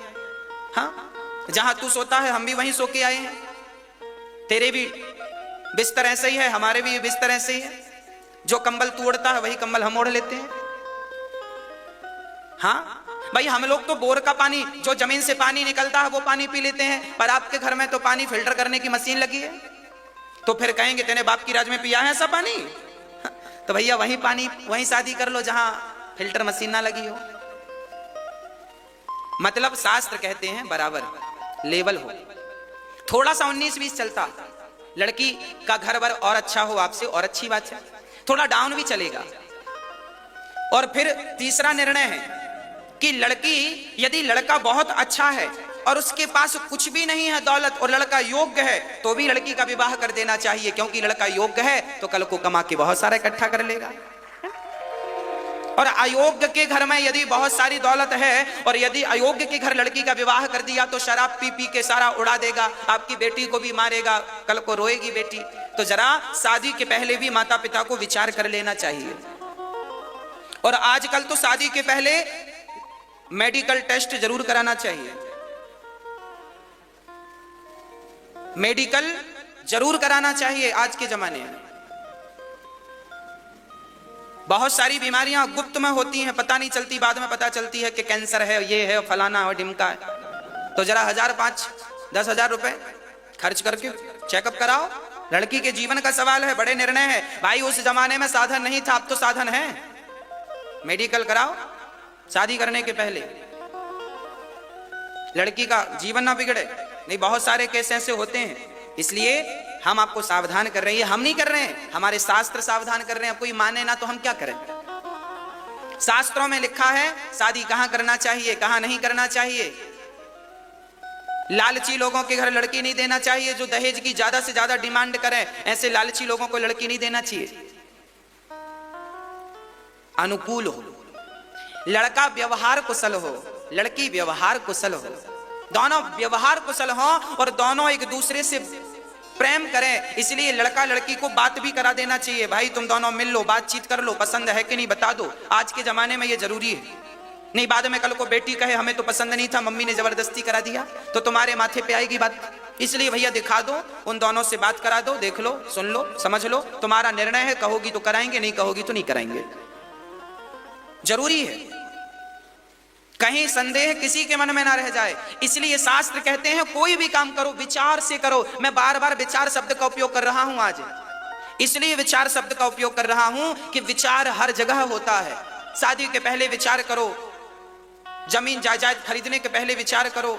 हाँ, जहां तू सोता है हम भी वहीं सो के आए हैं। तेरे भी बिस्तर ऐसे ही है, हमारे भी बिस्तर ऐसे ही है। जो कंबल तू ओढ़ता है वही कंबल हम ओढ़ लेते हैं। हाँ भाई, हम लोग तो बोर का पानी, जो जमीन से पानी निकलता है वो पानी पी लेते हैं, पर आपके घर में तो पानी फिल्टर करने की मशीन लगी है। तो फिर कहेंगे तेने बाप की राज में पिया है ऐसा पानी? तो भैया वही पानी वहीं शादी कर लो जहां फिल्टर मशीन ना लगी हो। मतलब शास्त्र कहते हैं बराबर लेवल हो, थोड़ा सा 19-20 चलता, लड़की का घर बार और अच्छा हो आपसे और अच्छी बात है, थोड़ा डाउन भी चलेगा। और फिर तीसरा निर्णय है कि लड़की यदि लड़का बहुत अच्छा है और उसके पास कुछ भी नहीं है दौलत और लड़का योग्य है तो भी लड़की का विवाह कर देना चाहिए, क्योंकि लड़का योग्य है तो कल को कमा के बहुत सारा इकट्ठा कर लेगा। और अयोग्य के घर में यदि बहुत सारी दौलत है और यदि अयोग्य के घर लड़की का विवाह कर दिया तो शराब पी पी के सारा उड़ा देगा, आपकी बेटी को भी मारेगा, कल को रोएगी बेटी। तो जरा शादी के पहले भी माता पिता को विचार कर लेना चाहिए। और आजकल तो शादी के पहले मेडिकल टेस्ट जरूर कराना चाहिए, मेडिकल जरूर कराना चाहिए। आज के जमाने में बहुत सारी बीमारियां गुप्त में होती हैं, पता नहीं चलती, बाद में पता चलती है कि कैंसर है, ये है, फलाना है, ढिमका है। तो जरा 1000, 5, 10,000 रुपए खर्च करके चेकअप कराओ। लड़की के जीवन का सवाल है, बड़े निर्णय है भाई। उस जमाने में साधन नहीं था, अब तो साधन है। मेडिकल कराओ शादी करने के पहले, लड़की का जीवन ना बिगड़े। नहीं, बहुत सारे केस ऐसे होते हैं, इसलिए हम आपको सावधान कर रहे हैं। हम नहीं कर रहे हैं, हमारे शास्त्र सावधान कर रहे हैं। अब कोई माने ना तो हम क्या करें? शास्त्रों में लिखा है शादी कहां करना चाहिए, कहां नहीं करना चाहिए। लालची लोगों के घर लड़की नहीं देना चाहिए, जो दहेज की ज्यादा से ज्यादा डिमांड करें, ऐसे लालची लोगों को लड़की नहीं देना चाहिए। अनुकूल हो, लड़का व्यवहार कुशल हो, लड़की व्यवहार कुशल हो, दोनों व्यवहार कुशल हो और दोनों एक दूसरे से प्रेम करें। इसलिए लड़का लड़की को बात भी करा देना चाहिए, भाई तुम दोनों मिल लो, बातचीत कर लो, पसंद है कि नहीं बता दो। आज के जमाने में ये जरूरी है। नहीं बाद में कल को बेटी कहे हमें तो पसंद नहीं था, मम्मी ने जबरदस्ती करा दिया, तो तुम्हारे माथे पे आएगी बात। इसलिए भैया दिखा दो, उन दोनों से बात करा दो, देख लो, सुन लो, समझ लो, तुम्हारा निर्णय है। कहोगी तो कराएंगे, नहीं कहोगी तो नहीं कराएंगे। जरूरी है, कहीं संदेह किसी के मन में ना रह जाए। इसलिए शास्त्र कहते हैं कोई भी काम करो विचार से करो। मैं बार बार विचार शब्द का उपयोग कर रहा हूं आज, इसलिए विचार शब्द का उपयोग कर रहा हूं कि विचार हर जगह होता है। शादी के पहले विचार करो, जमीन जायदाद खरीदने के पहले विचार करो,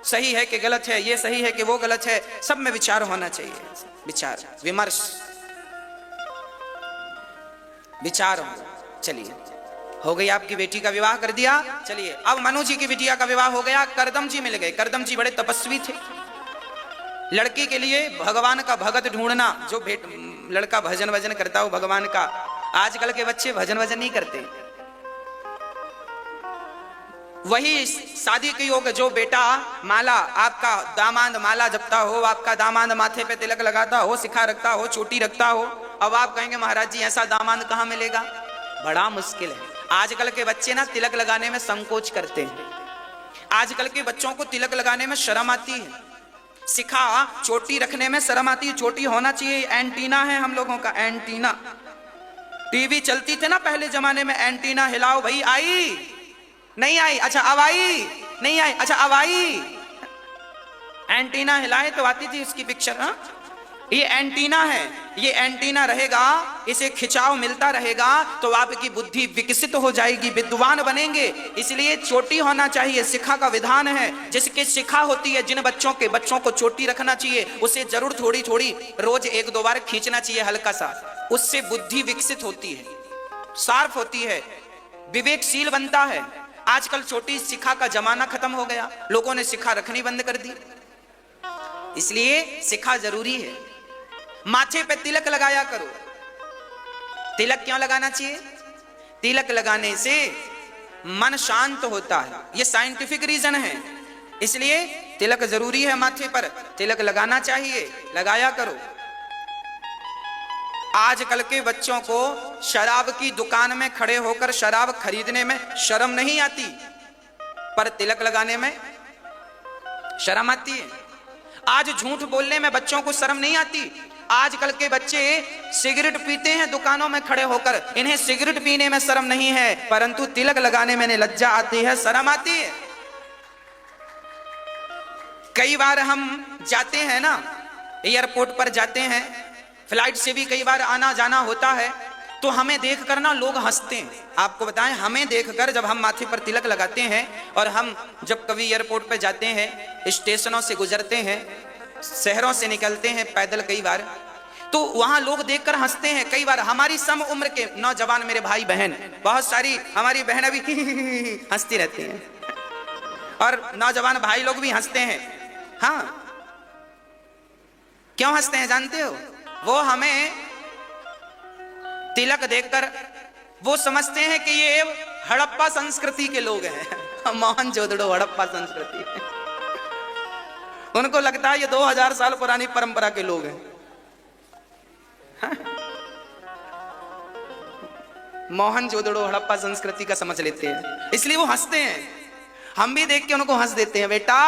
सही है कि गलत है, ये सही है कि वो गलत है, सब में विचार होना चाहिए। विचार विमर्श, विचार हो। चलिए, हो गई आपकी बेटी का विवाह कर दिया। चलिए अब मनु जी की बिटिया का विवाह हो गया, करदम जी मिल गए। करदम जी बड़े तपस्वी थे। लड़की के लिए भगवान का भगत ढूंढना, जो लड़का भजन वजन करता हो भगवान का। आजकल के बच्चे भजन वजन नहीं करते। वही शादी के योग जो बेटा माला, आपका दामाद माला जपता हो, आपका दामाद माथे पे तिलक लगाता हो, सिखा रखता हो, चोटी रखता हो। अब आप कहेंगे महाराज जी ऐसा दामाद कहां मिलेगा? बड़ा मुश्किल है। आजकल के बच्चे ना तिलक लगाने में संकोच करते हैं। आजकल के बच्चों को तिलक लगाने में शर्म आती है, सिखा चोटी रखने में शर्म आती है। चोटी होना चाहिए, एंटीना है हम लोगों का, एंटीना। टीवी चलती थी ना पहले जमाने में, एंटीना हिलाओ भाई, आई नहीं आई, अच्छा अब आई नहीं आई, अच्छा अब आई। एंटीना हिलाए तो आती थी उसकी पिक्चर। हाँ, ये एंटीना है, ये एंटीना रहेगा, इसे खिंचाव मिलता रहेगा तो आपकी बुद्धि विकसित हो जाएगी, विद्वान बनेंगे। इसलिए चोटी होना चाहिए, शिखा का विधान है। जिसके शिखा होती है, जिन बच्चों को चोटी रखना चाहिए, उसे जरूर थोड़ी थोड़ी रोज 1-2 बार खींचना चाहिए हल्का सा। उससे बुद्धि विकसित होती है, शार्प होती है, विवेकशील बनता है। आजकल छोटी शिखा का जमाना खत्म हो गया, लोगों ने शिखा रखनी बंद कर दी। इसलिए शिखा जरूरी है। माथे पे तिलक लगाया करो। तिलक क्यों लगाना चाहिए? तिलक लगाने से मन शांत होता है, ये साइंटिफिक रीजन है। इसलिए तिलक जरूरी है, माथे पर तिलक लगाना चाहिए, लगाया करो। आजकल के बच्चों को शराब की दुकान में खड़े होकर शराब खरीदने में शर्म नहीं आती, पर तिलक लगाने में शर्म आती है। आज झूठ बोलने में बच्चों को शर्म नहीं आती। आजकल के बच्चे सिगरेट पीते हैं दुकानों में खड़े होकर, इन्हें सिगरेट पीने में शर्म नहीं है, परंतु तिलक लगाने में लज्जा आती है, शर्म आती है। कई बार हम जाते हैं ना एयरपोर्ट पर जाते हैं, फ्लाइट से भी कई बार आना जाना होता है, तो हमें देखकर ना लोग हंसते हैं। आपको बताएं, हमें देखकर जब हम माथे पर तिलक लगाते हैं और हम जब कभी एयरपोर्ट पर जाते हैं, स्टेशनों से गुजरते हैं, शहरों से निकलते हैं पैदल कई बार, तो वहां लोग देखकर हंसते हैं। कई बार हमारी सम उम्र के नौजवान मेरे भाई बहन, बहुत सारी हमारी बहन अभी हंसती रहती हैं और नौजवान भाई लोग भी हंसते हैं। हाँ, क्यों हंसते हैं जानते हो? वो हमें तिलक देखकर वो समझते हैं कि ये हड़प्पा संस्कृति के लोग हैं, मोहनजोदड़ो हड़प्पा संस्कृति। उनको लगता है ये 2000 साल पुरानी परंपरा के लोग हैं। मोहनजोदड़ो हड़प्पा संस्कृति का समझ लेते हैं, इसलिए वो हंसते हैं। हम भी देख के उनको हंस देते हैं। बेटा,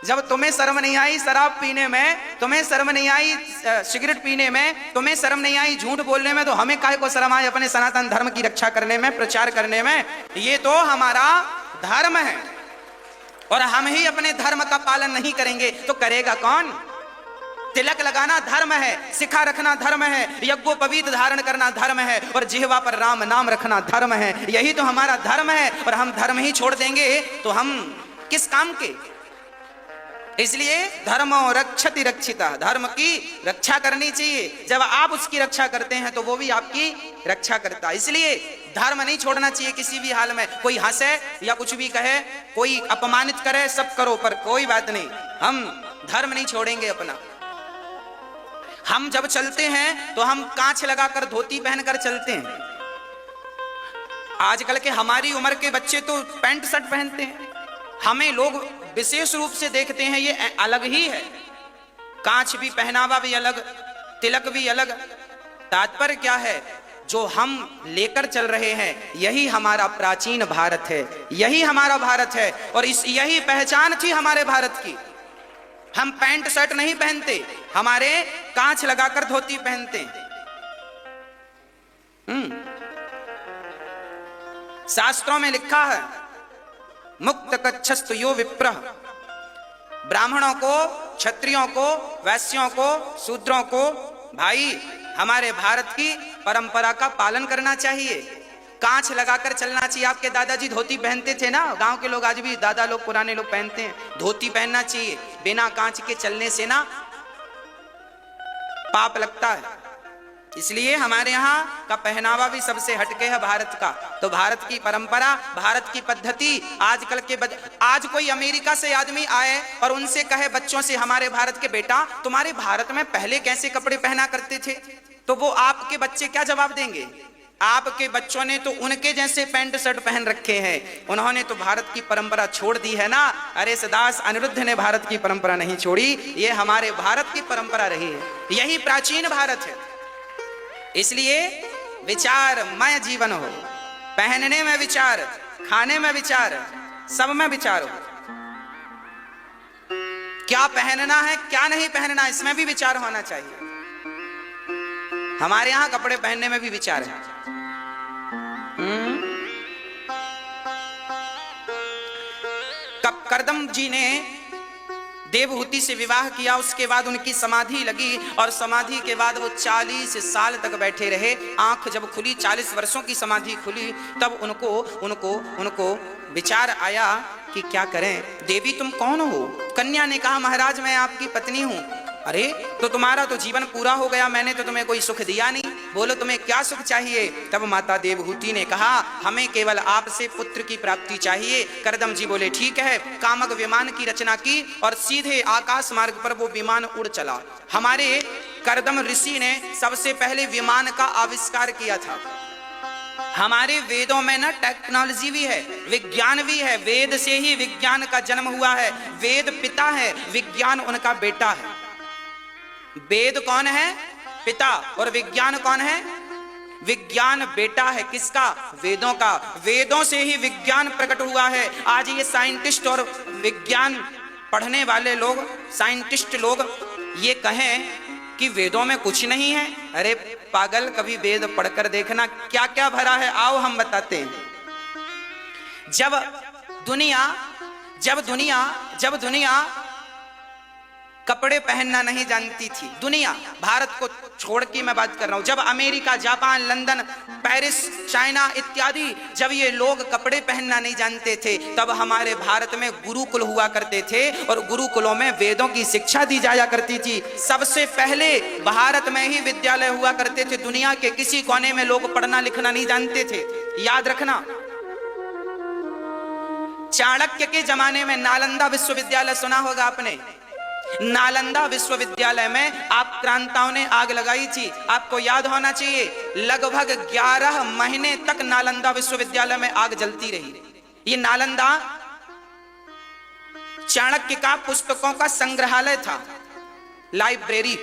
जब तुम्हें शर्म नहीं आई शराब पीने में, तुम्हें शर्म नहीं आई सिगरेट पीने में, तुम्हें शर्म नहीं आई झूठ बोलने में, तो हमें काहे को शर्म आए अपने सनातन धर्म की रक्षा करने में, प्रचार करने में? ये तो हमारा धर्म है और हम ही अपने धर्म का पालन नहीं करेंगे तो करेगा कौन? तिलक लगाना धर्म है, शिखा रखना धर्म है, यज्ञोपवीत धारण करना धर्म है और जिह्वा पर राम नाम रखना धर्म है। यही तो हमारा धर्म है और हम धर्म ही छोड़ देंगे तो हम किस काम के? इसलिए धर्मो रक्षति रक्षिता, धर्म की रक्षा करनी चाहिए। जब आप उसकी रक्षा करते हैं तो वो भी आपकी रक्षा करता है। इसलिए धर्म नहीं छोड़ना चाहिए किसी भी हाल में। कोई हंसे या कुछ भी कहे, कोई अपमानित करे, सब करो, पर कोई बात नहीं, हम धर्म नहीं छोड़ेंगे अपना। हम जब चलते हैं तो हम कांच लगाकर धोती पहनकर चलते हैं। आजकल के हमारी उम्र के बच्चे तो पैंट शर्ट पहनते हैं। हमें लोग विशेष रूप से देखते हैं, ये अलग ही है। कांच भी, पहनावा भी अलग, तिलक भी अलग। तात्पर्य क्या है? जो हम लेकर चल रहे हैं यही हमारा प्राचीन भारत है, यही हमारा भारत है और यही पहचान थी हमारे भारत की। हम पैंट शर्ट नहीं पहनते, हमारे कांच लगाकर धोती पहनते हैं। शास्त्रों में लिखा है, मुक्त कच्छस्तु यो विप्रः, ब्राह्मणों को, क्षत्रियों को, वैश्यों को, शूद्रों को, भाई हमारे भारत की परंपरा का पालन करना चाहिए। कांच लगाकर चलना चाहिए। आपके दादाजी धोती पहनते थे ना, गांव के लोग आज भी, दादा लोग, पुराने लोग पहनते हैं। धोती पहनना चाहिए। बिना कांच के चलने से ना पाप लगता है। इसलिए हमारे यहाँ का पहनावा भी सबसे हटके है भारत का। तो भारत की परंपरा, भारत की पद्धति, आजकल के आज कोई अमेरिका से आदमी आए और उनसे कहे बच्चों से हमारे भारत के, बेटा तुम्हारे भारत में पहले कैसे कपड़े पहना करते थे, तो वो आपके बच्चे क्या जवाब देंगे? आपके बच्चों ने तो उनके जैसे पैंट शर्ट पहन रखे हैं, उन्होंने तो भारत की परंपरा छोड़ दी है ना। अरे सदास, अनिरुद्ध ने भारत की परंपरा नहीं छोड़ी, ये हमारे भारत की परंपरा रही है, यही प्राचीन भारत है। इसलिए विचारमय जीवन हो, पहनने में विचार, खाने में विचार, सब में विचार हो। क्या पहनना है, क्या नहीं पहनना, इसमें भी विचार होना चाहिए। हमारे यहां कपड़े पहनने में भी विचार है। करदम जी ने देवहूति से विवाह किया, उसके बाद उनकी समाधि लगी और समाधि के बाद वो 40 साल तक बैठे रहे। आंख जब खुली, 40 वर्षों की समाधि खुली, तब उनको विचार आया कि क्या करें। देवी तुम कौन हो? कन्या ने कहा, महाराज मैं आपकी पत्नी हूं। अरे तो तुम्हारा तो जीवन पूरा हो गया, मैंने तो तुम्हें कोई सुख दिया नहीं, बोलो तुम्हें क्या सुख चाहिए? तब माता देवहूति ने कहा, हमें केवल आपसे पुत्र की प्राप्ति चाहिए। करदम जी बोले ठीक है। कामक विमान की रचना की और सीधे आकाश मार्ग पर वो विमान उड़ चला। हमारे करदम ऋषि ने सबसे पहले विमान का आविष्कार किया था। हमारे वेदों में ना टेक्नोलॉजी भी है, विज्ञान भी है। वेद से ही विज्ञान का जन्म हुआ है। वेद पिता है, विज्ञान उनका बेटा है। वेद कौन है? पिता। और विज्ञान कौन है? विज्ञान बेटा है। किसका? वेदों का। वेदों से ही विज्ञान प्रकट हुआ है। आज ये साइंटिस्ट और विज्ञान पढ़ने वाले लोग, साइंटिस्ट लोग ये कहें कि वेदों में कुछ नहीं है, अरे पागल, कभी वेद पढ़कर देखना क्या क्या भरा है, आओ हम बताते हैं। जब दुनिया कपड़े पहनना नहीं जानती थी दुनिया, भारत को छोड़ के मैं बात कर रहा हूं। जब America, Japan, London, Paris, China इत्यादि जब ये लोग कपड़े पहनना नहीं जानते थे, तब हमारे भारत में गुरुकुल हुआ करते थे और गुरुकुलों में वेदों की शिक्षा दी जाया करती थी। सबसे पहले भारत में ही विद्यालय हुआ करते थे। दुनिया के किसी कोने में लोग पढ़ना लिखना नहीं जानते थे, याद रखना। चाणक्य के जमाने में नालंदा विश्वविद्यालय सुना होगा आपने। नालंदा विश्वविद्यालय में आक्रांताओं ने आग लगाई थी, आपको याद होना चाहिए। लगभग 11 महीने तक नालंदा विश्वविद्यालय में आग जलती रही। ये नालंदा चाणक्य का पुस्तकों का संग्रहालय था, लाइब्रेरी।